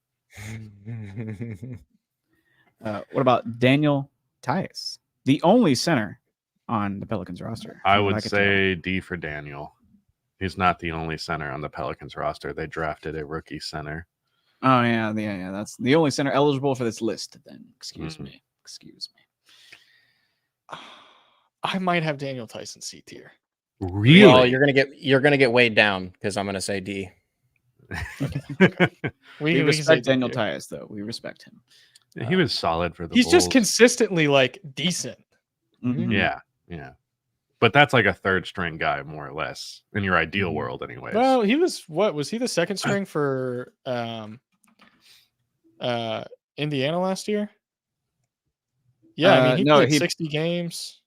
What about Daniel Tice, the only center on the Pelicans roster? I from what would could say D for Daniel. He's not the only center on the Pelicans roster. They drafted a rookie center. tell. Oh yeah. That's the only center eligible for this list. Then excuse Mhm. me. Excuse me. I might have Daniel Tyson C tier. Really? Well, you're gonna get weighed down because I'm gonna say D. We can say respect D Daniel tier. Tyus, though. We respect him. He was solid for the He's Bulls. just consistently like decent. Mhm. Yeah. But that's like a third string guy, more or less, in your ideal world, anyways. Well, he was he the second string for Indiana last year? Yeah, I mean he no, played he- 60 games.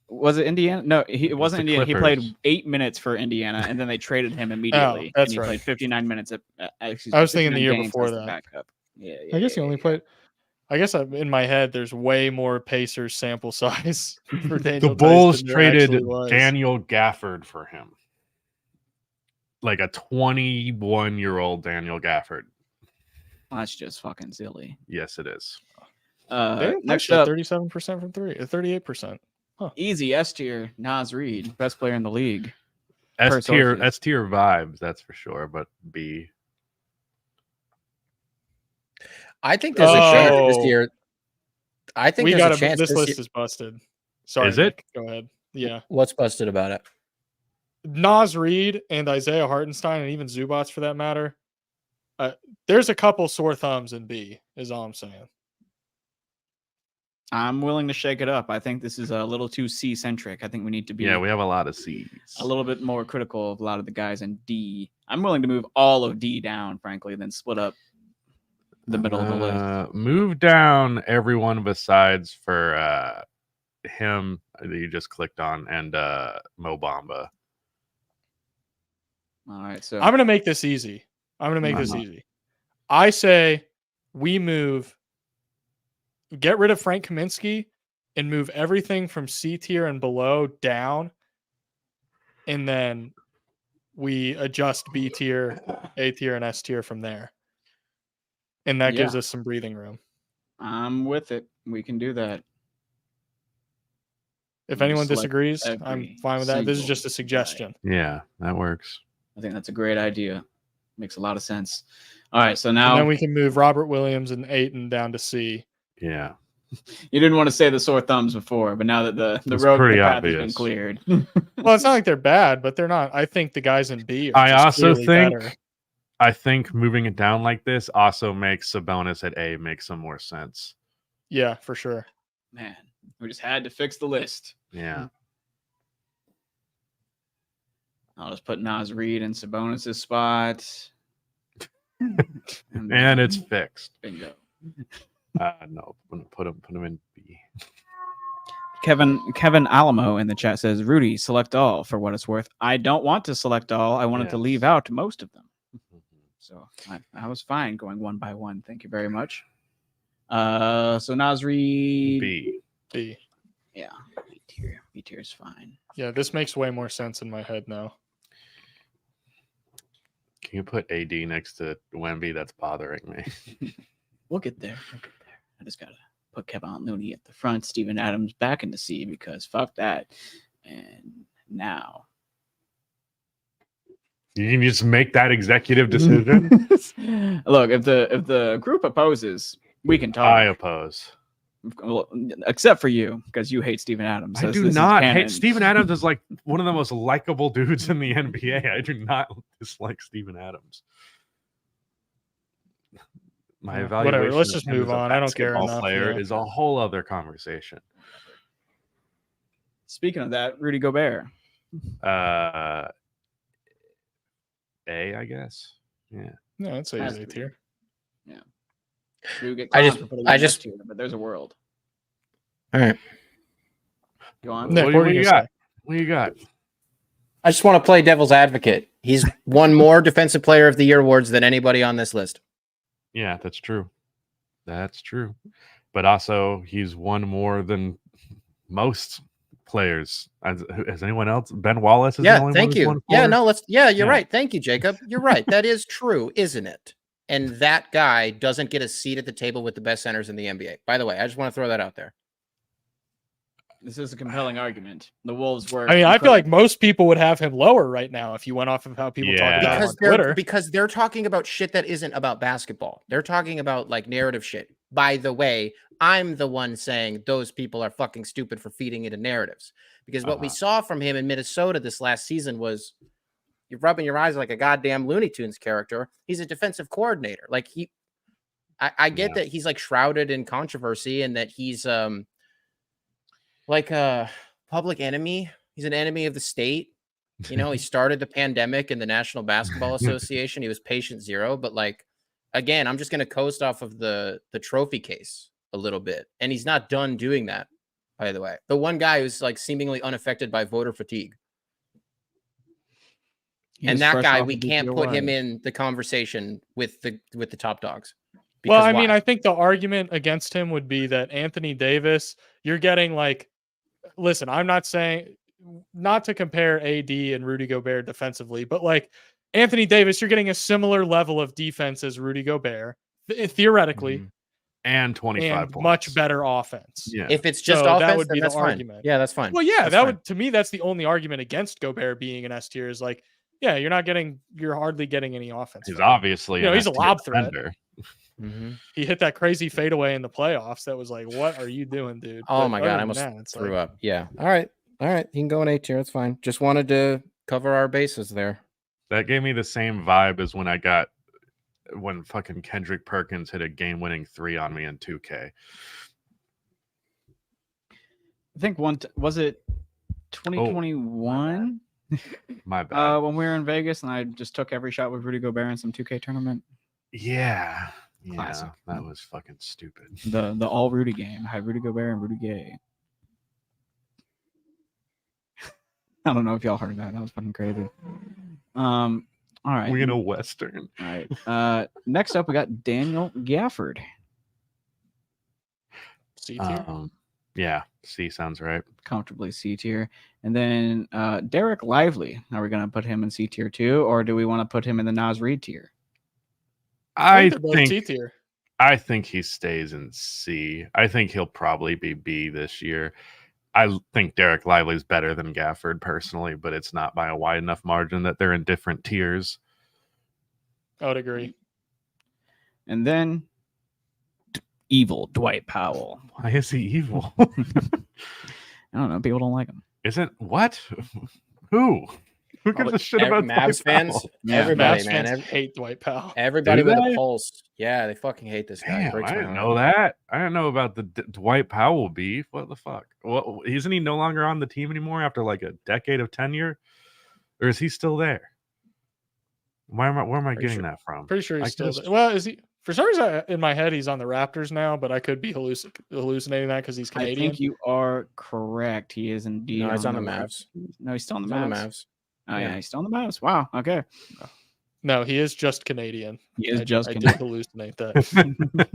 Was it Indiana? No, it wasn't the Indiana. He Clippers. played 8 minutes for Indiana, and then they traded him immediately. that's and he right. played 59 minutes. I was thinking the 59 year games before as the that. backup. Yeah, I guess he only played. I guess in my head, there's way more Pacers sample size for Daniel. The Bulls Tyson than there traded actually was. Daniel Gafford for him. Like a 21-year-old Daniel Gafford. That's just fucking silly. Yes, it is. Next up, 37% from three, 38%. easy S tier. Nas Reed, best player in the league. S tier Sources. vibes, that's for sure. But B. I think there's a chance Oh. this year. I think We there's got a chance this this list year. is busted. Sorry, Is it? Nick, go ahead. Yeah, What's busted about it? Nas Reed and Isaiah Hartenstein, and even Zubats for that matter. There's a couple sore thumbs in B. Is all I'm saying. I'm willing to shake it up. I think this is a little too C centric. I think we need to be Yeah, we have a lot of C's. a little bit more critical of a lot of the guys in D. I'm willing to move all of D down, frankly, then split up the middle of the list. Move down everyone besides for him that you just clicked on and Mo Bamba. All right, so I'm gonna make this easy. I say we get rid of Frank Kaminsky and move everything from C tier and below down, and then we adjust B tier, A tier, and S tier from there. And that gives us some breathing room. I'm with it. We can do that. If You anyone select disagrees, I'm every fine with that. This is single just a suggestion. Yeah, that works. I think that's a great idea. Makes a lot of sense. All right, so And now then we can move Robert Williams and Ayton down to C. Yeah. you didn't want to say the sore thumbs before, but now that the It's road pretty path has been obvious. cleared. Well, it's not like they're bad, but they're not. I think the guys in B are I just also clearly think better. I think moving it down like this also makes Sabonis at A make some more sense. Yeah, for sure. Man, we just had to fix the list. Yeah. I'll just put Nas Reed in Sabonis' spot. And it's fixed. bingo. No, I'm gonna put him in B. Kevin Alamo in the chat says, Rudy, select all for what it's worth. I don't want to select all. I wanted to leave Yes. out most of them. So I was fine going one by one. Thank you very much. So Nas Reed. B. B. Yeah. B tier. B tier is fine. Yeah, this makes way more sense in my head now. Can you put AD next to Wemby? That's bothering me. We'll get there. I just gotta put Kevin Looney at the front, Steven Adams back in the C because fuck that. And now You can just make that executive decision. look, if the group opposes, we can talk. I oppose. Well, except for you, because you hate Steven Adams. I This do is not canon. hate Steven Adams is like one of the most likable dudes in the NBA. I do not dislike Steven Adams. My Yeah, evaluation whatever, let's of just him move as a on. I don't care basketball enough, player yeah. is a whole other conversation. Speaking of that, Rudy Gobert. A, I guess. Yeah. No, it's Has A to be. tier. You get I clowned just- for putting I him just- next to you, but there's a world. All right. Go on. Nick, What what do were you you got? say? What do you got? I just want to play devil's advocate. He's won more Defensive Player of the Year awards than anybody on this list. Yeah, that's true. That's true. But also, he's won more than most players. Has anyone else? Ben Wallace is the Yeah, only thank one who's you. won Yeah, four? no, you're Yeah. right. Thank you, Jacob. You're right. That is true, isn't it? And that guy doesn't get a seat at the table with the best centers in the NBA. By the way, I just want to throw that out there. This is a compelling argument. The Wolves were. I mean, I feel like most people would have him lower right now if you went off of how people Yeah. talk about him on Because Twitter. they're talking about shit that isn't about basketball. They're talking about like narrative shit. by the way, I'm the one saying those people are fucking stupid for feeding into narratives. Because what we saw from him in Minnesota this last season was you're rubbing your eyes like a goddamn Looney Tunes character. He's a defensive coordinator. Like I get that he's like shrouded in controversy and that he's like a public enemy. He's an enemy of the state. You know, he started the pandemic in the National Basketball Association. He was patient zero, but like, again, I'm just going to coast off of the trophy case a little bit. And he's not done doing that, by the way. The one guy who's like seemingly unaffected by voter fatigue. And that guy, we can't put him in the conversation with the top dogs. Well, I mean, I think the argument against him would be that Anthony Davis, you're getting like, listen, I'm not saying not to compare AD and Rudy Gobert defensively, but like Anthony Davis, you're getting a similar level of defense as Rudy Gobert, theoretically, and 25 points. Much better offense. Yeah. If it's just offense, that would be the fine. argument. Yeah, that's fine. Well, yeah, that's fine. would, to me, that's the only argument against Gobert being an S tier is like, yeah, you're hardly getting any offense. He's obviously, he's a lob threat. Mm-hmm. He hit that crazy fadeaway in the playoffs. That was like, what are you doing, dude? Oh my God, I almost threw up. Yeah. All right. He can go in A tier. That's fine. Just wanted to cover our bases there. That gave me the same vibe as when fucking Kendrick Perkins hit a game-winning 3 on me in 2K. I think was it 2021? My bad. When we were in Vegas and I just took every shot with Rudy Gobert in some 2K tournament. Yeah. Classic. That was fucking stupid. The all Rudy game. I had Rudy Gobert and Rudy Gay. I don't know if y'all heard that. That was fucking crazy. All right. We in a Western. All right. Next up, we got Daniel Gafford. C tier? Yeah, C sounds right. Comfortably C tier. And then Derek Lively. Are we going to put him in C tier too? Or do we want to put him in the Nas Reed tier? I think C tier. I think he stays in C. I think he'll probably be B this year. I think Derek Lively is better than Gafford personally, but it's not by a wide enough margin that they're in different tiers. I would agree. And then evil Dwight Powell. Why is he evil? I don't know. People don't like him. Isn't what? Who gives a shit about Mavs fans? Yeah. Everybody, Mavs man. fans hate Dwight Powell. Everybody with a pulse. Yeah, they fucking hate this guy. Damn, I didn't know that. I didn't know about the Dwight Powell beef. What the fuck? Well, isn't he no longer on the team anymore after like a decade of tenure? Or is he still there? Where am I getting that from? Pretty sure he's still there. Well, is he? For some reason, in my head, he's on the Raptors now, but I could be hallucinating that because he's Canadian. I think you are correct. He is indeed. No, he's on the Mavs. No, he's still on the Mavs. Mavs. Oh, yeah, he's still on the Mavs. Wow. Okay. No, he is just Canadian. He is just I Canadian. did hallucinate that.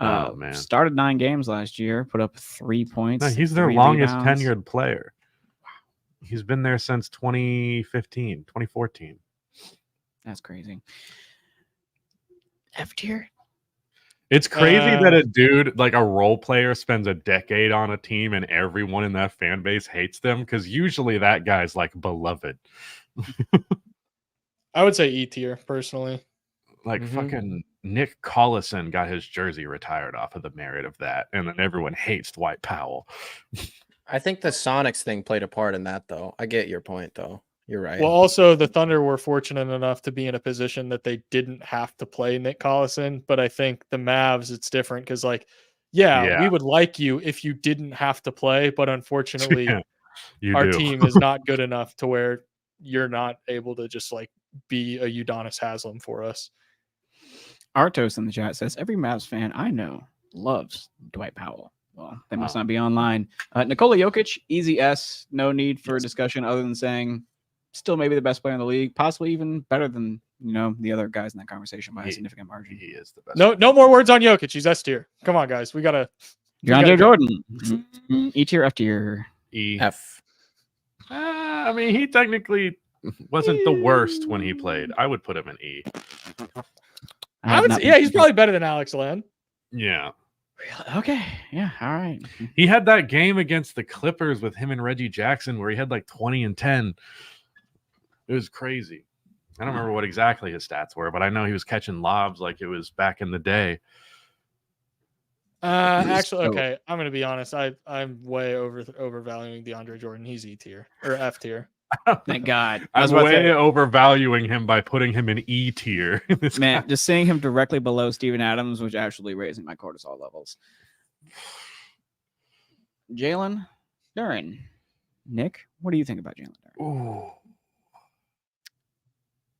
Oh, man. Started 9 games last year, put up 3 points. No, he's their 3 longest rebounds. tenured player. Wow. He's been there since 2014. That's crazy. F tier. It's crazy that a dude, like a role player, spends a decade on a team and everyone in that fan base hates them because usually that guy's like beloved. I would say E tier, personally. Like fucking Nick Collison got his jersey retired off of the merit of that, and then everyone hates Dwight Powell. I think the Sonics thing played a part in that, though. I get your point, though. You're right. Well, also, the Thunder were fortunate enough to be in a position that they didn't have to play Nick Collison, but I think the Mavs, it's different because, like, we would like you if you didn't have to play, but unfortunately, our team is not good enough to where you're not able to just, like, be a Udonis Haslem for us. Artos in the chat says, every Mavs fan I know loves Dwight Powell. Well, they must not be online. Nikola Jokic, easy S. No need for discussion other than saying still maybe the best player in the league, possibly even better than, the other guys in that conversation by a significant margin. He is the best. No more words on Jokic. He's S tier. Come on, guys. We got to. DeAndre Jordan. E tier, F tier. E. F. I mean, he technically wasn't the worst when he played. I would put him in E. I would say, he's probably better than Alex Len. Yeah. Okay. Yeah. All right. He had that game against the Clippers with him and Reggie Jackson where he had like 20 and 10. It was crazy. I don't remember what exactly his stats were, but I know he was catching lobs like it was back in the day. Actually, So- okay. I'm gonna be honest. I'm way overvaluing DeAndre Jordan. He's E tier or F tier. Thank God. I I'm was about to way say, overvaluing him by putting him in E tier. man, just seeing him directly below Steven Adams was actually raising my cortisol levels. Jaylen Duren. Nick, what do you think about Jaylen Duren?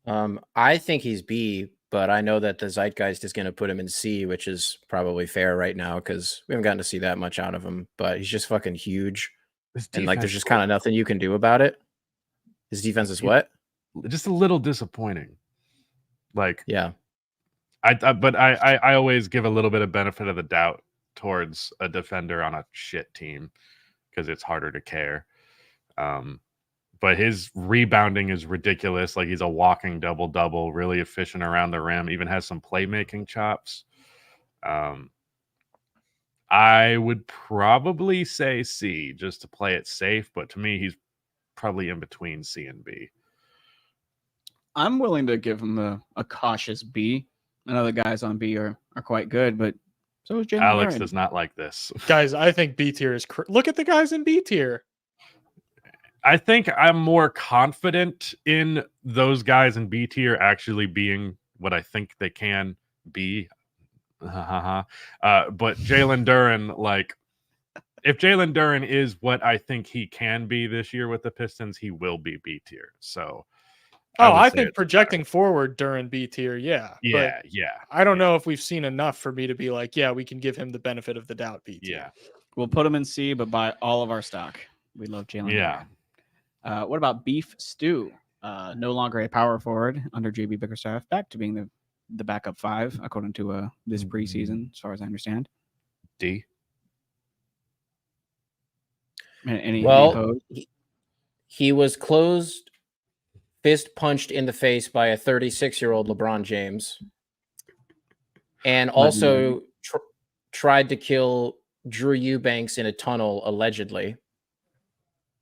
Ooh. I think he's B, but I know that the zeitgeist is going to put him in C, which is probably fair right now because we haven't gotten to see that much out of him. But he's just fucking huge, and like there's just kind of nothing you can do about it. His defense is what? Just a little disappointing. Like, Yeah. But I always give a little bit of benefit of the doubt towards a defender on a shit team because it's harder to care. But his rebounding is ridiculous. Like he's a walking double-double, really efficient around the rim, even has some playmaking chops. I would probably say C just to play it safe, but to me, he's probably in between C and B. I'm willing to give him a cautious B. I know the guys on B are quite good, but so is Jaylen Alex Duren. does not like this. Guys, I think B tier is. Look at the guys in B tier. I think I'm more confident in those guys in B tier actually being what I think they can be. But Jaylen Duren, like, if Jaylen Duren is what I think he can be this year with the Pistons, he will be B tier. So, I think projecting forward Duren B tier, yeah. Yeah. I don't know if we've seen enough for me to be like, yeah, we can give him the benefit of the doubt B tier. Yeah. We'll put him in C, but buy all of our stock. We love Jaylen Yeah. Duren. What about Beef Stew? No longer a power forward under JB Bickerstaff, back to being the backup 5, according to this preseason, as far as I understand. D. Any Well, opposed? he was closed, fist punched in the face by a 36-year-old LeBron James, and also tried to kill Drew Eubanks in a tunnel, allegedly.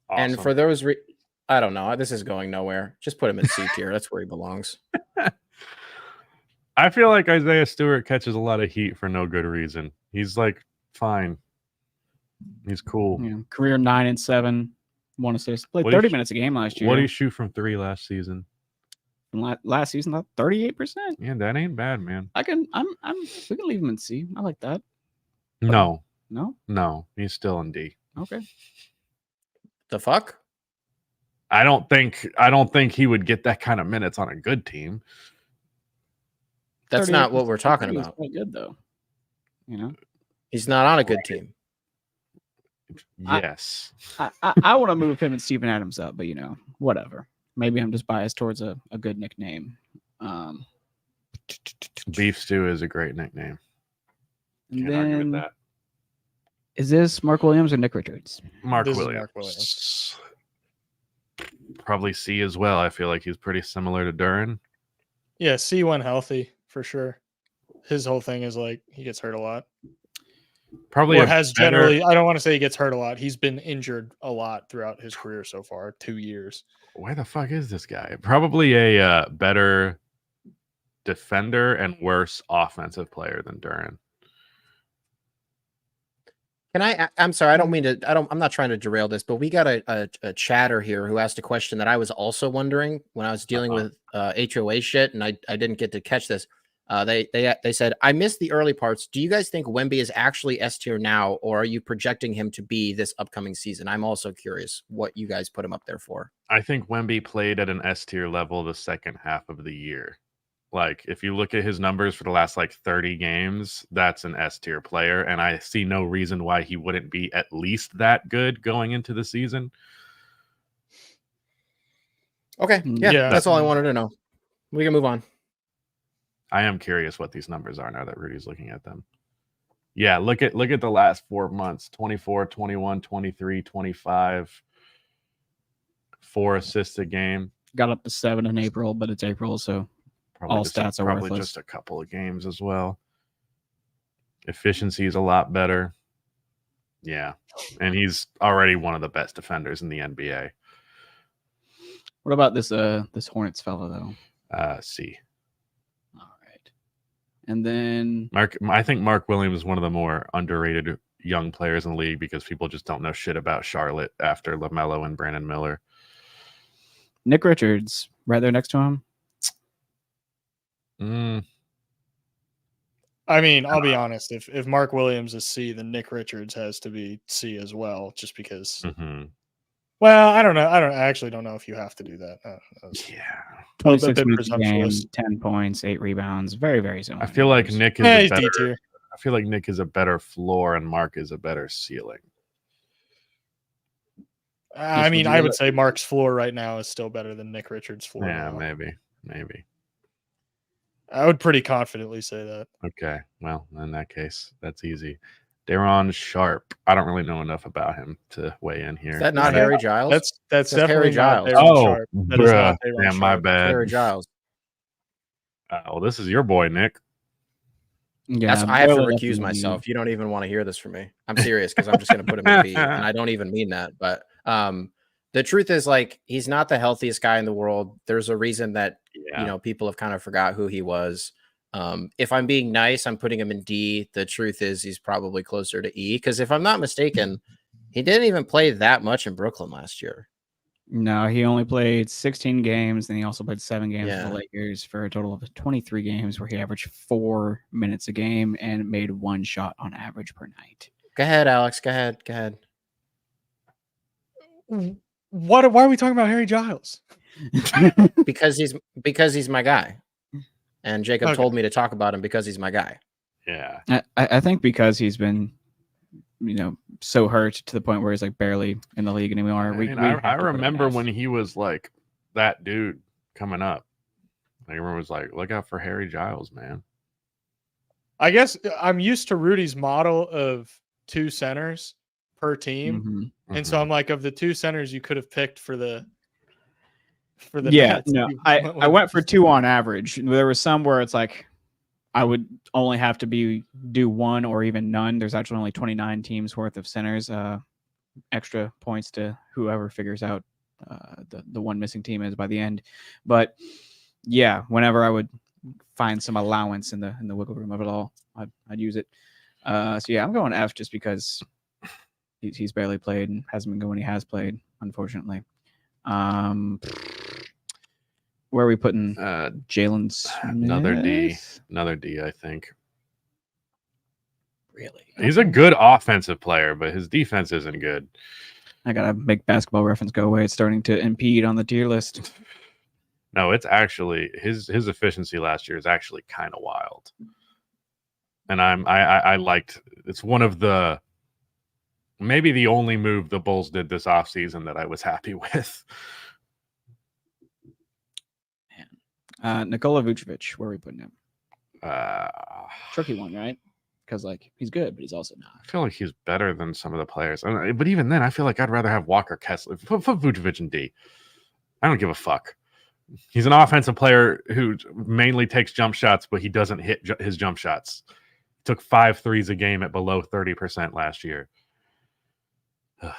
Awesome. And for those, I don't know. This is going nowhere. Just put him in C tier. That's where he belongs. I feel like Isaiah Stewart catches a lot of heat for no good reason. He's like fine. He's cool. Yeah, career 9 and 7, 1 assist. Played What 3 did he- minutes a game last year. What did he shoot from 3 last season? Last season, 38%. Yeah, that ain't bad, man. We can leave him in C. I like that. No, No, he's still in D. okay. The fuck? I don't think he would get that kind of minutes on a good team. That's not what we're talking He's about. quite good though. You know, He's not on a good team. Yes. I want to move him and Steven Adams up, but whatever. Maybe I'm just biased towards a good nickname. Beef Stew is a great nickname. And Can't argue with then, that. is this Mark Williams or Nick Richards? Mark This is Williams. Mark Williams. Probably C as well. I feel like he's pretty similar to Duren. Yeah, C when healthy for sure. His whole thing is like he gets hurt a lot. Probably Or has generally, I don't want to say he gets hurt a lot. He's been injured a lot throughout his career so far, 2 years. Where the fuck is this guy? Probably a better defender and worse offensive player than Duren. I'm sorry. I don't mean to. I'm not trying to derail this, but we got a chatter here who asked a question that I was also wondering when I was dealing with HOA shit, and I didn't get to catch this. They said, I missed the early parts. Do you guys think Wemby is actually S tier now, or are you projecting him to be this upcoming season? I'm also curious what you guys put him up there for. I think Wemby played at an S tier level the second half of the year. Like, if you look at his numbers for the last 30 games, that's an S tier player, and I see no reason why he wouldn't be at least that good going into the season. Okay, yeah, that's all I wanted to know. We can move on. I am curious what these numbers are now that Rudy's looking at them. Yeah, look at the last 4 months, 24, 21, 23, 25, 4 assists a game. Got up to 7 in April, but it's April, so Probably all just stats are probably worthless. just a couple of games as well. Efficiency is a lot better. Yeah, and he's already one of the best defenders in the NBA. What about this Hornets fella though? C. All right. And then I think Mark Williams is one of the more underrated young players in the league because people just don't know shit about Charlotte after LaMelo and Brandon Miller. Nick Richards, right there next to him. I mean, I'll be honest. If Mark Williams is C, then Nick Richards has to be C as well, just because. Mm-hmm. Well, I don't know. I actually don't know if you have to do that. Yeah. 26 bit minutes a game, presumptuous. 10 points, 8 rebounds. Very, very similar. I feel like Nick is He's a better. D-tier. I feel like Nick is a better floor and Mark is a better ceiling. I mean, I would say Mark's floor right now is still better than Nick Richards' floor. Yeah, now. maybe. I would pretty confidently say that. Okay, well, in that case, that's easy. Daron Sharp. I don't really know enough about him to weigh in here. Is that not Harry Giles? That's Harry definitely Giles. not Daron Oh, Sharp. That is not bruh. Daron Damn, my Sharp. bad. Harry Giles. Well, this is your boy, Nick. Yeah, I have to Boyle recuse definitely- myself. You don't even want to hear this from me. I'm serious because I'm just going to put him in B, and I don't even mean that. But the truth is, like, he's not the healthiest guy in the world. There's a reason that people have kind of forgot who he was. If I'm being nice, I'm putting him in D. The truth is, he's probably closer to E because if I'm not mistaken, he didn't even play that much in Brooklyn last year. No, he only played 16 games, and he also played 7 games for Yeah. the Lakers for a total of 23 games where he averaged 4 minutes a game and made 1 shot on average per night. Go ahead, Alex. Go ahead. Why are we talking about Harry Giles? Because he's my guy, and Jacob Okay. told me to talk about him because he's my guy. Yeah. I think because he's been, so hurt to the point where he's like barely in the league anymore. I remember when he was like that dude coming up. Everyone was like, look out for Harry Giles, man. I guess I'm used to Rudy's model of 2 centers per team. Mhm. And so I'm like, of the 2 centers you could have picked for the Yeah, Nets, no, you I went went for 2 on average. There was some where it's like I would only have to do 1 or even none. There's actually only 29 teams worth of centers. Extra points to whoever figures out the one missing team is by the end. But yeah, whenever I would find some allowance in the wiggle room of it all, I'd use it. So yeah, I'm going F just because he's barely played and hasn't been good when he has played, unfortunately. Where are we putting Jaylen Smith? Another D, I think. Really? He's a good offensive player, but his defense isn't good. I gotta make Basketball Reference go away. It's starting to impede on the tier list. No, it's actually his efficiency last year is actually kind of wild. And I liked it's one of the maybe the only move the Bulls did this offseason that I was happy with. Nikola Vucevic, where are we putting him? I Tricky one, right? Because he's good, but he's also not. feel like he's better than some of the players. But even then, I feel like I'd rather have Walker Kessler. Put Vucevic in D. I don't give a fuck. He's an offensive player who mainly takes jump shots, but he doesn't hit his jump shots. He took 5 threes a game at below 30% last year. I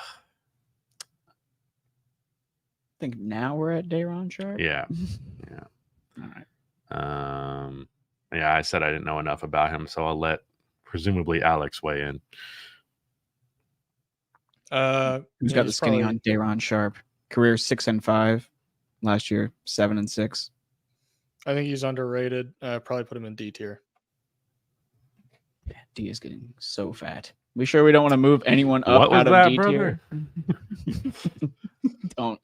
think now we're at Daron Sharp. Yeah. All right. Yeah, I said I didn't know enough about him, so I'll let presumably Alex weigh in. Who's got the skinny on Daron Sharp? Career 6-5. Last year, 7-6. I think he's underrated. Probably put him in D tier. D is getting so fat. We sure we don't want to move anyone up What was out of that, D brother? tier?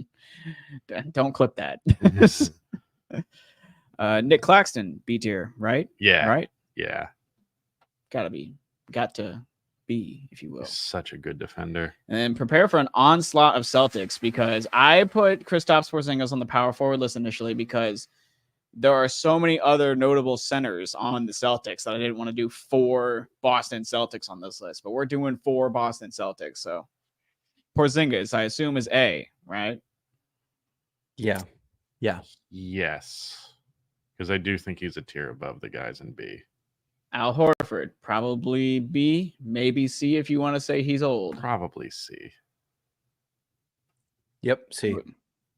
Don't clip that. Nick Claxton, B tier, right? Yeah. Right? Yeah. Got to be, if you will. Such a good defender. And then prepare for an onslaught of Celtics because I put Kristaps Porzingis on the power forward list initially because there are so many other notable centers on the Celtics that I didn't want to do 4 Boston Celtics on this list, but we're doing 4 Boston Celtics. So Porzingis, I assume, is A, right? Yeah. Yes. Because I do think he's a tier above the guys in B. Al Horford, probably B, maybe C if you want to say he's old. Probably C. Yep. See.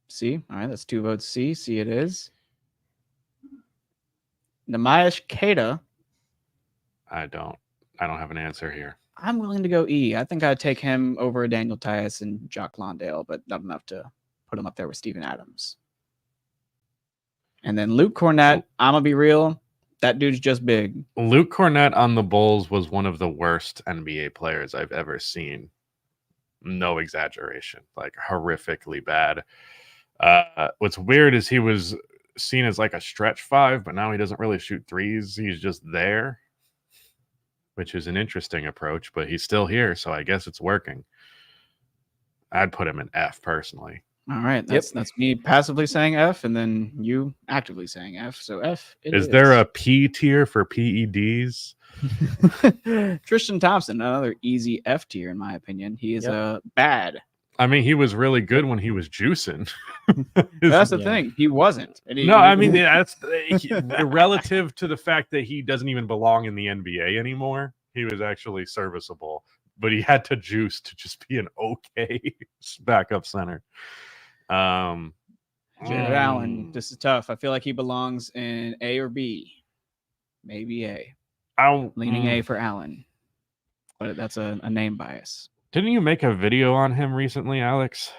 C. All right, that's 2 votes C. C it is. Nemaesh Keita. I don't have an answer here. I'm willing to go E. I think I'd take him over Daniel Tice and Jock Londale, but not enough to put him up there with Steven Adams. And then Luke Cornett, I'm going to be real. That dude's just big. Luke Cornett on the Bulls was one of the worst NBA players I've ever seen. No exaggeration. Like, horrifically bad. What's weird is he was seen as like a stretch five, but now he doesn't really shoot threes. He's just there, which is an interesting approach, but he's still here, so I guess it's working. I'd put him in F personally. All right, that's me passively saying F, and then you actively saying F. So F. Is there a P tier for PEDs? Tristan Thompson, another easy F tier in my opinion. He is bad. I mean, he was really good when he was juicing. That's the thing. He wasn't. I mean, that's relative to the fact that he doesn't even belong in the NBA anymore. He was actually serviceable, but he had to juice to just be an okay backup center. Jared Allen, this is tough. I feel like he belongs in A or B, maybe A. Leaning A for Allen, but that's a name bias. Didn't you make a video on him recently, Alex?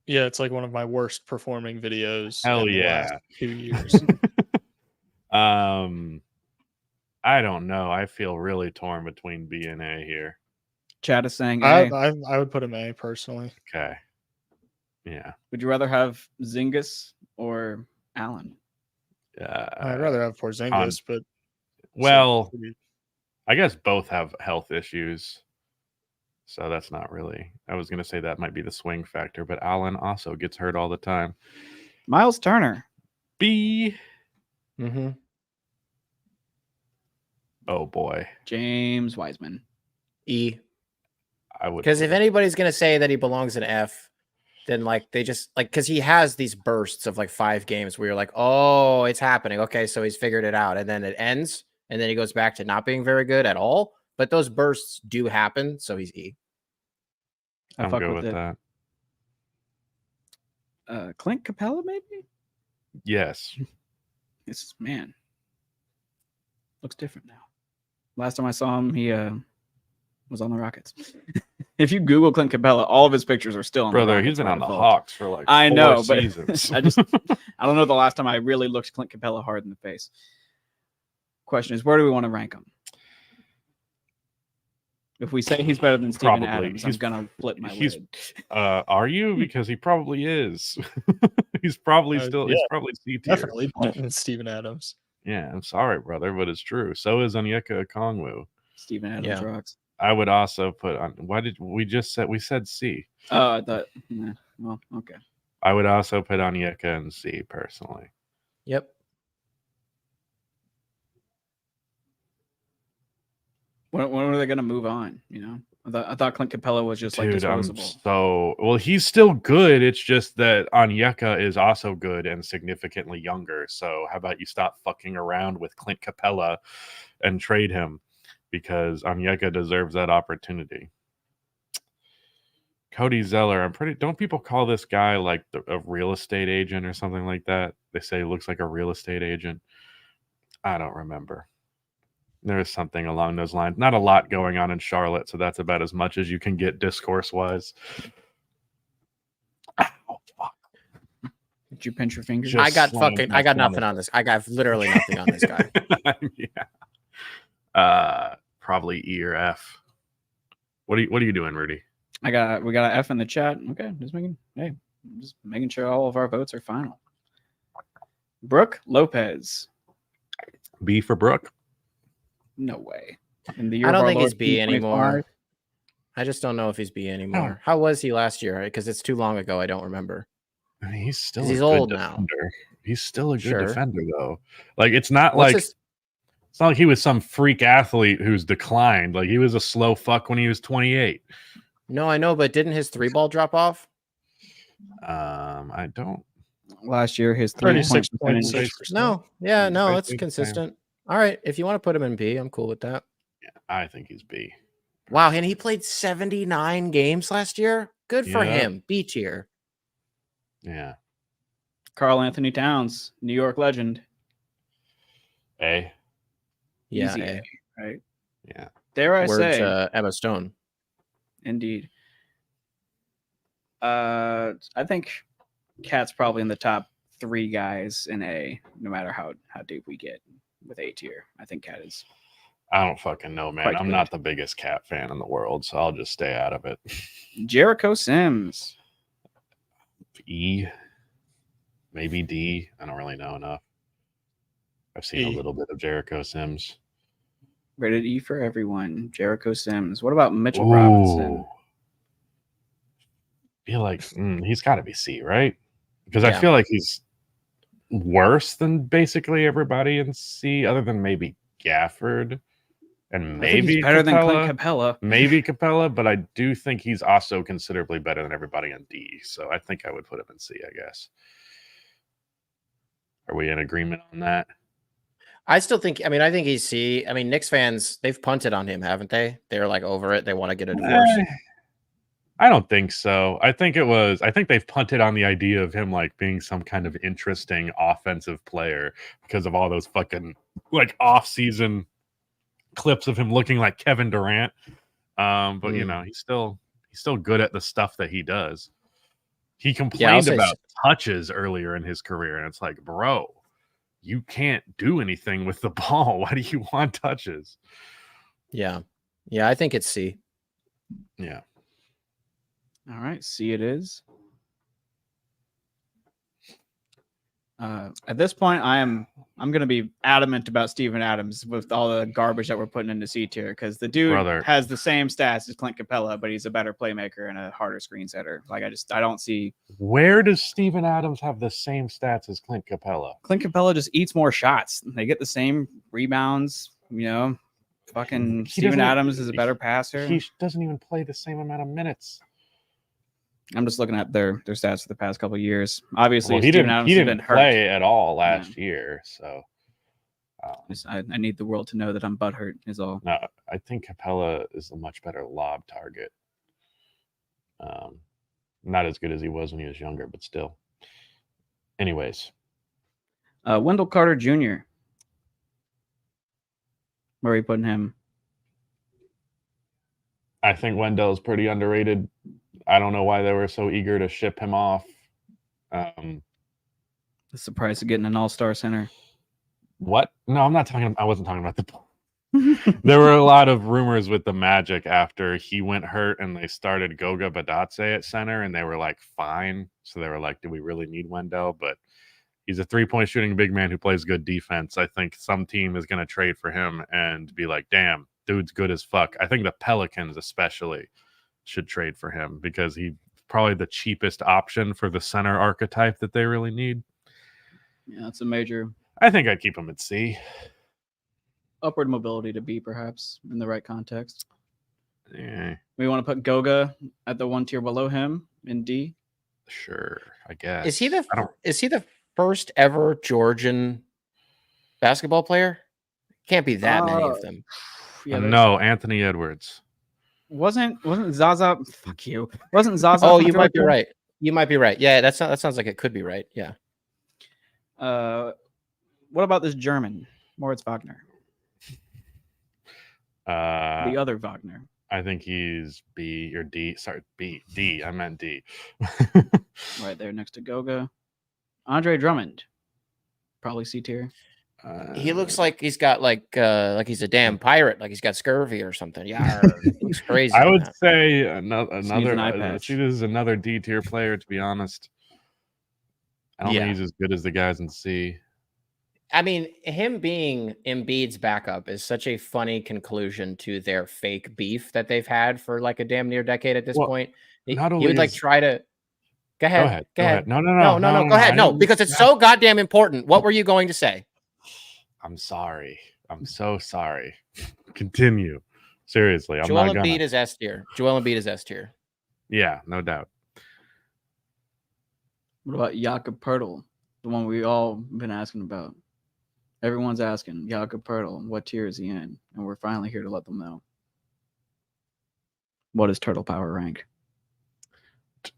Yeah, it's like one of my worst performing videos. Hell in the yeah. last 2 years. I don't know. I feel really torn between B and A here. Chad is saying A. I would put him A personally. Okay. Yeah. Would you rather have Zingas or Allen? I'd rather have Porzingis, but well, I guess both have health issues. So that's not really. I was going to say that might be the swing factor, but Allen also gets hurt all the time. Miles Turner. B. Mm-hmm. Oh, boy. James Wiseman. E. I would. Because if anybody's going to say that he belongs in F, then like they just like, because he has these bursts of like 5 games where you're like, oh, it's happening. Okay, so he's figured it out. And then it ends. And then he goes back to not being very good at all. But those bursts do happen. So he's E. I'm good with that. Clint Capella, maybe? Yes. Man. Looks different now. Last time I saw him, he was on the Rockets. If you Google Clint Capella, all of his pictures are still on the Rockets. He's been on the Hawks for like I know, 4 but seasons. I don't know the last time I really looked Clint Capella hard in the face. Question is, where do we want to rank him? If we say he's better than Steven Adams, I'm gonna flip my lid. Are you? Because he probably is. He's probably still. He's probably C tier. Definitely better than Steven Adams. Yeah, I'm sorry, brother, but it's true. So is Onyeka Okongwu. Steven Adams rocks. I would also put on. Why did we just said we said C? Oh, I thought. Well, okay. I would also put Onyeka in C personally. Yep. When are they going to move on? You know, I thought Clint Capella was just like disposable. Well, he's still good. It's just that Onyeka is also good and significantly younger. So how about you stop fucking around with Clint Capella and trade him, because Onyeka deserves that opportunity. Cody Zeller, don't people call this guy like a real estate agent or something like that? They say he looks like a real estate agent. I don't remember. There is something along those lines. Not a lot going on in Charlotte, so that's about as much as you can get discourse-wise. Oh, fuck. Did you pinch your fingers? I got nothing on this. I got literally nothing on this guy. Yeah. Probably E or F. What are you doing, Rudy? We got an F in the chat. Okay, just making sure all of our votes are final. Brooke Lopez. B for Brooke. No way. In the year I don't of our think Lord, he's B 2025. anymore. I just don't know if he's B anymore. How was he last year? Because it's too long ago. I don't remember. I mean, he's still he's a old good now. defender. He's still a good Sure. defender, though. Like it's not like he was some freak athlete who's declined. Like he was a slow fuck when he was 28. No, I know, but didn't his 3-ball drop off? I don't. Last year, his 36.6%. No, I it's think consistent. All right, if you want to put him in B, I'm cool with that. Yeah, I think he's B. Wow, and he played 79 games last year. Good for him. B tier. Yeah. Karl Anthony Towns, New York legend. A. Yeah, Easy A. right? Yeah. Dare I Words say, Emma Stone. indeed. I think Cat's probably in the top 3 guys in A, no matter how deep we get with A tier. I think Cat is. I don't fucking know, man. Quite I'm good. not the biggest Cat fan in the world, so I'll just stay out of it. Jericho Sims. E, maybe D. I don't really know enough. I've seen E. a little bit of Jericho Sims. Rated E for everyone. Jericho Sims. What about Mitchell Robinson? I feel like he's got to be C, right? Because I Yeah. feel like he's worse than basically everybody in C, other than maybe Gafford and I think maybe he's better than Clint Capella. Capella. Maybe Capella, but I do think he's also considerably better than everybody in D. So I think I would put him in C, I guess. Are we in agreement on that? I still think. I think he's C. I mean, Knicks fans, they've punted on him, haven't they? They're like over it. They want to get a divorce. I don't think so. I think they've punted on the idea of him like being some kind of interesting offensive player because of all those fucking like off-season clips of him looking like Kevin Durant. But you know, he's still good at the stuff that he does. He complained about touches earlier in his career, and it's like, bro, you can't do anything with the ball. Why do you want touches? Yeah. I think it's C. Yeah. All right, C it is. At this point, I'm going to be adamant about Steven Adams with all the garbage that we're putting into C tier because the dude has the same stats as Clint Capella, but he's a better playmaker and a harder screen setter. Like I don't see. Where does Steven Adams have the same stats as Clint Capella? Clint Capella just eats more shots. They get the same rebounds. You know, fucking Steven Adams is a better passer. He doesn't even play the same amount of minutes. I'm just looking at their stats for the past couple of years. Obviously, he Steven Adams didn't has been hurt. play at all last year, so I need the world to know that I'm butthurt is all. no, I think Capella is a much better lob target. Not as good as he was when he was younger, but still. Anyways, Wendell Carter Jr. Where are you putting him? I think Wendell's pretty underrated. I don't know why they were so eager to ship him off. The surprise of getting an all-star center. What? No, I wasn't talking about the There were a lot of rumors with the Magic after he went hurt and they started Goga Badatse at center and they were like, fine. So they were like, do we really need Wendell? But he's a three-point shooting big man who plays good defense. I think some team is going to trade for him and be like, damn, dude's good as fuck. I think the Pelicans especially should trade for him because he's probably the cheapest option for the center archetype that they really need. Yeah, that's a major. I think I'd keep him at C. Upward mobility to B, perhaps, in the right context. Yeah. We want to put Goga at the one tier below him in D. Sure, I guess. Is he the first ever Georgian basketball player? Can't be that many of them. Yeah, no, Anthony Edwards. Wasn't Zaza? Fuck you. Wasn't Zaza? Oh, you might be right. You might be right. Yeah, that sounds like it could be right. Yeah. What about this German, Moritz Wagner? The other Wagner. I think he's B or D. Sorry, D. I meant D. Right there next to Goga. Andre Drummond. Probably C tier. He looks like he's got like he's a damn pirate, like he's got scurvy or something. Yeah, he's crazy. I would say another. Patch. See, this is another D tier player. To be honest, I don't think he's as good as the guys in C. I mean, him being Embiid's backup is such a funny conclusion to their fake beef that they've had for like a damn near decade at this point. He would like try to. Go ahead. No. Go ahead. No, because it's so goddamn important. What were you going to say? I'm sorry. I'm so sorry. Continue. Seriously, I'm Joel not gonna. Embiid is S tier. Joel Embiid is S tier. Yeah, no doubt. What about Jakob Poeltl, the one we all been asking about? Everyone's asking Jakob Poeltl, what tier is he in? And we're finally here to let them know. What is Turtle Power rank?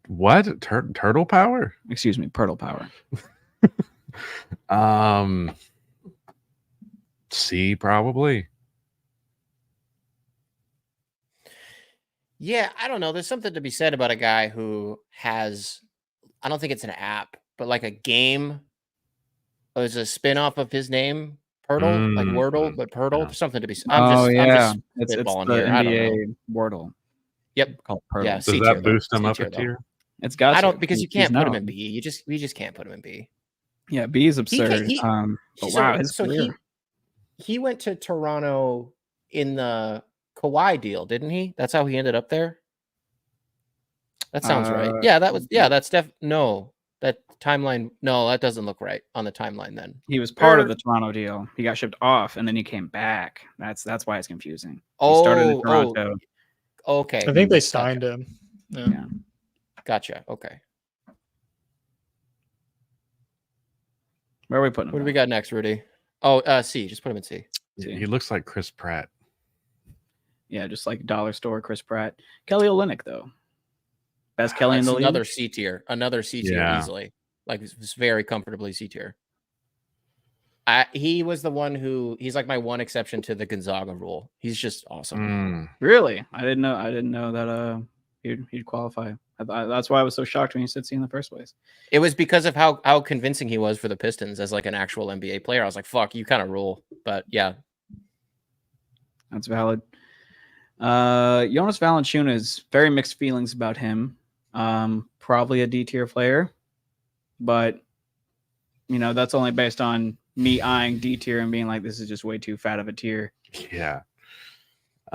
What? Turtle Power? Excuse me, Poeltl Power. C probably. Yeah, I don't know. There's something to be said about a guy who has, I don't think it's an app, but like a game is a spin-off of his name, Pirtle, like Wordle, but Pirtle. Yeah. Something to be. I'm just it's spitballing the here. I don't know. NBA Wordle. Yep. Called Pirtle. Yeah. Does C that tier, boost though. him C up a tier, though. tier? It's got I to, don't because you can't he's put him in known. B. We just can't put him in B. Yeah, B is absurd. But wow, his career. He went to Toronto in the Kawhi deal, didn't he? That's how he ended up there. That sounds right. Yeah, that's no. That timeline, no, that doesn't look right on the timeline then. He was part of the Toronto deal. He got shipped off and then he came back. That's why it's confusing. He started in Toronto. Okay. I think they signed him. Yeah. Gotcha. Okay. Where are we putting him? What do we got next, Rudy? Oh, C. Just put him in C. He looks like Chris Pratt. Yeah, just like dollar store Chris Pratt. Kelly Olynyk, though. Best Kelly in the league. Another C tier. Yeah. Easily. Like it's very comfortably C tier. He was the one he's like my one exception to the Gonzaga rule. He's just awesome. Really? I didn't know that he'd qualify. That's why I was so shocked when you said C in the first place. It was because of how convincing he was for the Pistons as like an actual NBA player. I was like, fuck, you kind of rule. But yeah. That's valid. Jonas Valanciunas, very mixed feelings about him. Probably a D tier player, but that's only based on me eyeing D tier and being like, this is just way too fat of a tier. Yeah.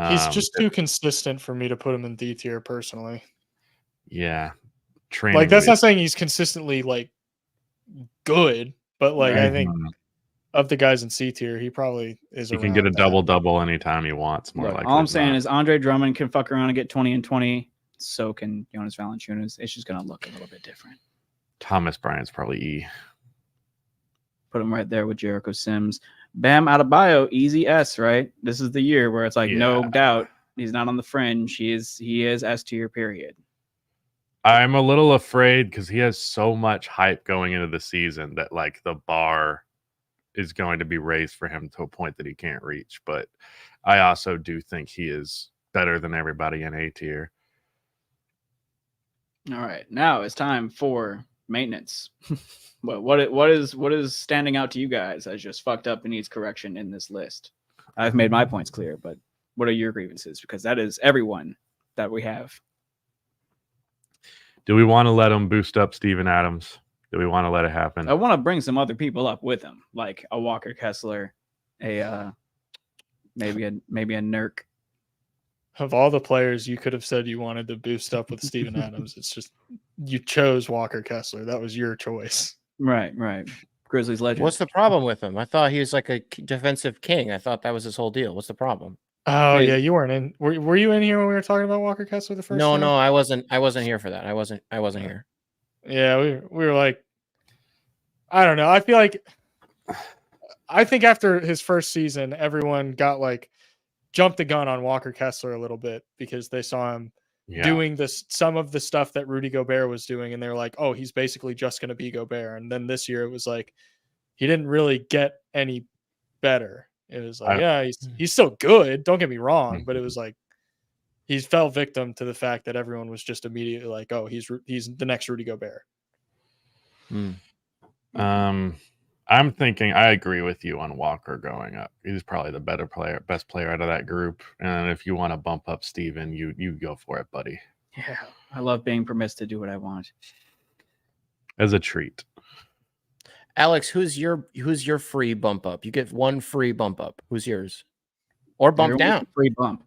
He's just too consistent for me to put him in D tier personally. Yeah. Like that's not saying he's consistently like good, but like I think of the guys in C tier, he probably is. You can get a double anytime he wants. More like all I'm saying is Andre Drummond can fuck around and get 20 and 20. So can Jonas Valanciunas. It's just gonna look a little bit different. Thomas Bryant's probably E. Put him right there with Jericho Sims. Bam Adebayo, easy S, right? This is the year where it's like no doubt he's not on the fringe. He is S tier, period. I'm a little afraid because he has so much hype going into the season that like the bar is going to be raised for him to a point that he can't reach. But I also do think he is better than everybody in A tier. All right, now it's time for maintenance. What is standing out to you guys as just fucked up and needs correction in this list? I've made my points clear, but what are your grievances? Because that is everyone that we have. Do we want to let him boost up Steven Adams? Do we want to let it happen? I want to bring some other people up with him, like a Walker Kessler, maybe a Nurk. Of all the players you could have said you wanted to boost up with Steven Adams, it's just you chose Walker Kessler. That was your choice. Right. Grizzlies legend. What's the problem with him? I thought he was like a defensive king. I thought that was his whole deal. What's the problem? Oh yeah, you weren't in. Were you in here when we were talking about Walker Kessler the first time? No, I wasn't here for that. I wasn't here. Yeah, we were like, I don't know. I think after his first season, everyone got like jumped the gun on Walker Kessler a little bit because they saw him doing some of the stuff that Rudy Gobert was doing, and they were like, oh, he's basically just going to be Gobert. And then this year it was like he didn't really get any better. It was like, he's still good. Don't get me wrong, but it was like he fell victim to the fact that everyone was just immediately like, oh, he's the next Rudy Gobert. I'm thinking I agree with you on Walker going up. He's probably the best player out of that group. And if you want to bump up Steven, you go for it, buddy. Yeah, I love being permitted to do what I want. As a treat. Alex, who's your free bump up? You get one free bump up. Who's yours? Or bump down? Free bump.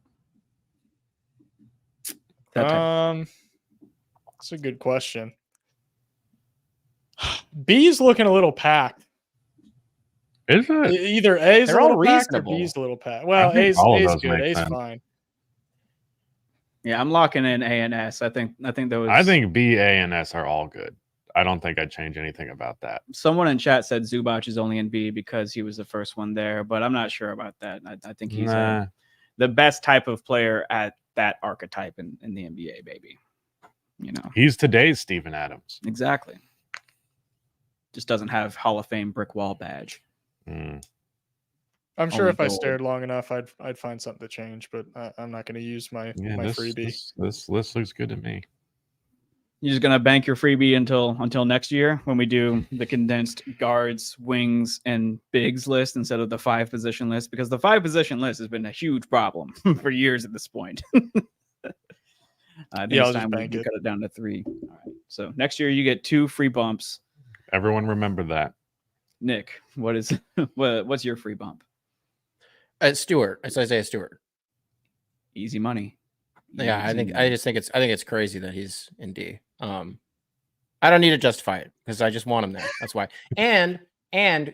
That's a good question. B's looking a little packed. Is it? Either A's They're a little all packed or reasonable. B's a little packed. Well, A's good. A's fine. Yeah, I'm locking in A and S. I think those. I think B, A, and S are all good. I don't think I'd change anything about that. Someone in chat said Zubac is only in B because he was the first one there, but I'm not sure about that. I think he's the best type of player at that archetype in the NBA, baby. He's today's Steven Adams. Exactly. Just doesn't have Hall of Fame brick wall badge. I'm sure Only if I gold. stared long enough, I'd find something to change, but I'm not going to use my freebie. This list looks good to me. You're just gonna bank your freebie until next year when we do the condensed guards, wings, and bigs list instead of the 5 position list, because the 5 position list has been a huge problem for years at this point. I think I'll it's just time we bank it. cut it down to 3. All right. So next year you get 2 free bumps. Everyone remember that. Nick, what's your free bump? Stewart. It's Isaiah Stewart. Easy money. Yeah, I Easy think it's crazy that he's in D. I don't need to justify it because I just want him there. That's why. And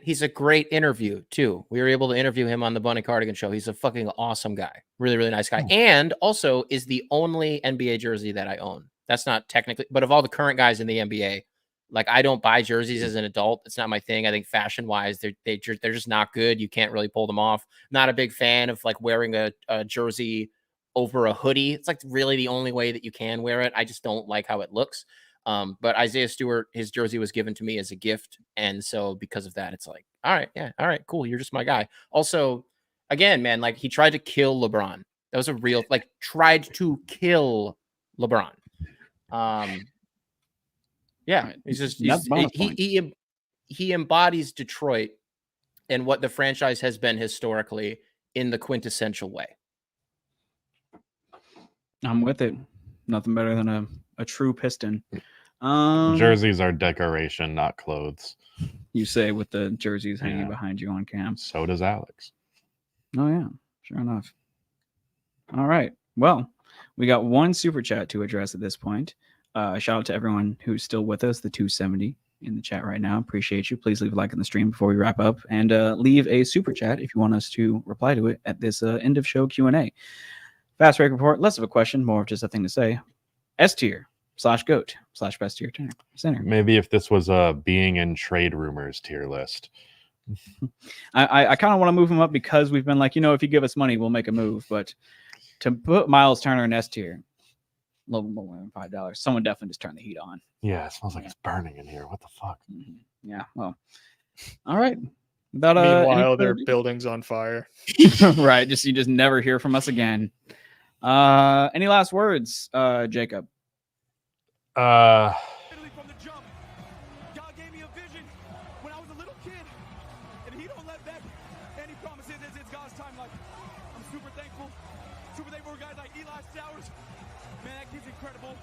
he's a great interview too. We were able to interview him on the Bunny Cardigan show. He's a fucking awesome guy. Really, really nice guy. And also is the only NBA jersey that I own. That's not technically, but of all the current guys in the NBA, like I don't buy jerseys as an adult. It's not my thing. I think fashion wise, they're just not good. You can't really pull them off. Not a big fan of like wearing a jersey over a hoodie. It's like really the only way that you can wear it. I just don't like how it looks. But Isaiah Stewart, his jersey was given to me as a gift. And so because of that, it's like, all right, cool. You're just my guy. Also, again, man, like he tried to kill LeBron. That was a real, like tried to kill LeBron. Yeah, he embodies Detroit and what the franchise has been historically in the quintessential way. I'm with it. Nothing better than a true Piston. Jerseys are decoration, not clothes. You say with the jerseys hanging behind you on cam. So does Alex. Oh yeah, sure enough. All right. Well, we got one super chat to address at this point. Shout out to everyone who's still with us, the 270 in the chat right now. Appreciate you. Please leave a like on the stream before we wrap up, and leave a super chat if you want us to reply to it at this end of show Q&A. Fast break report, less of a question, more of just a thing to say. S tier / GOAT / best tier center. Maybe if this was a being in trade rumors tier list. I kind of want to move him up because we've been like, if you give us money, we'll make a move. But to put Miles Turner in S tier, a little more than $5, someone definitely just turned the heat on. Yeah, it smells like it's burning in here. What the fuck? Yeah, well, all right. Without, meanwhile, their building's on fire. Right, you just never hear from us again. Any last words, Jacob? From the jump, God gave me a vision when I was a little kid, and he don't let that. And he promises it's God's time. Like, I'm super thankful. Super thankful for guys like Eli Stowers. Man, that kid's incredible.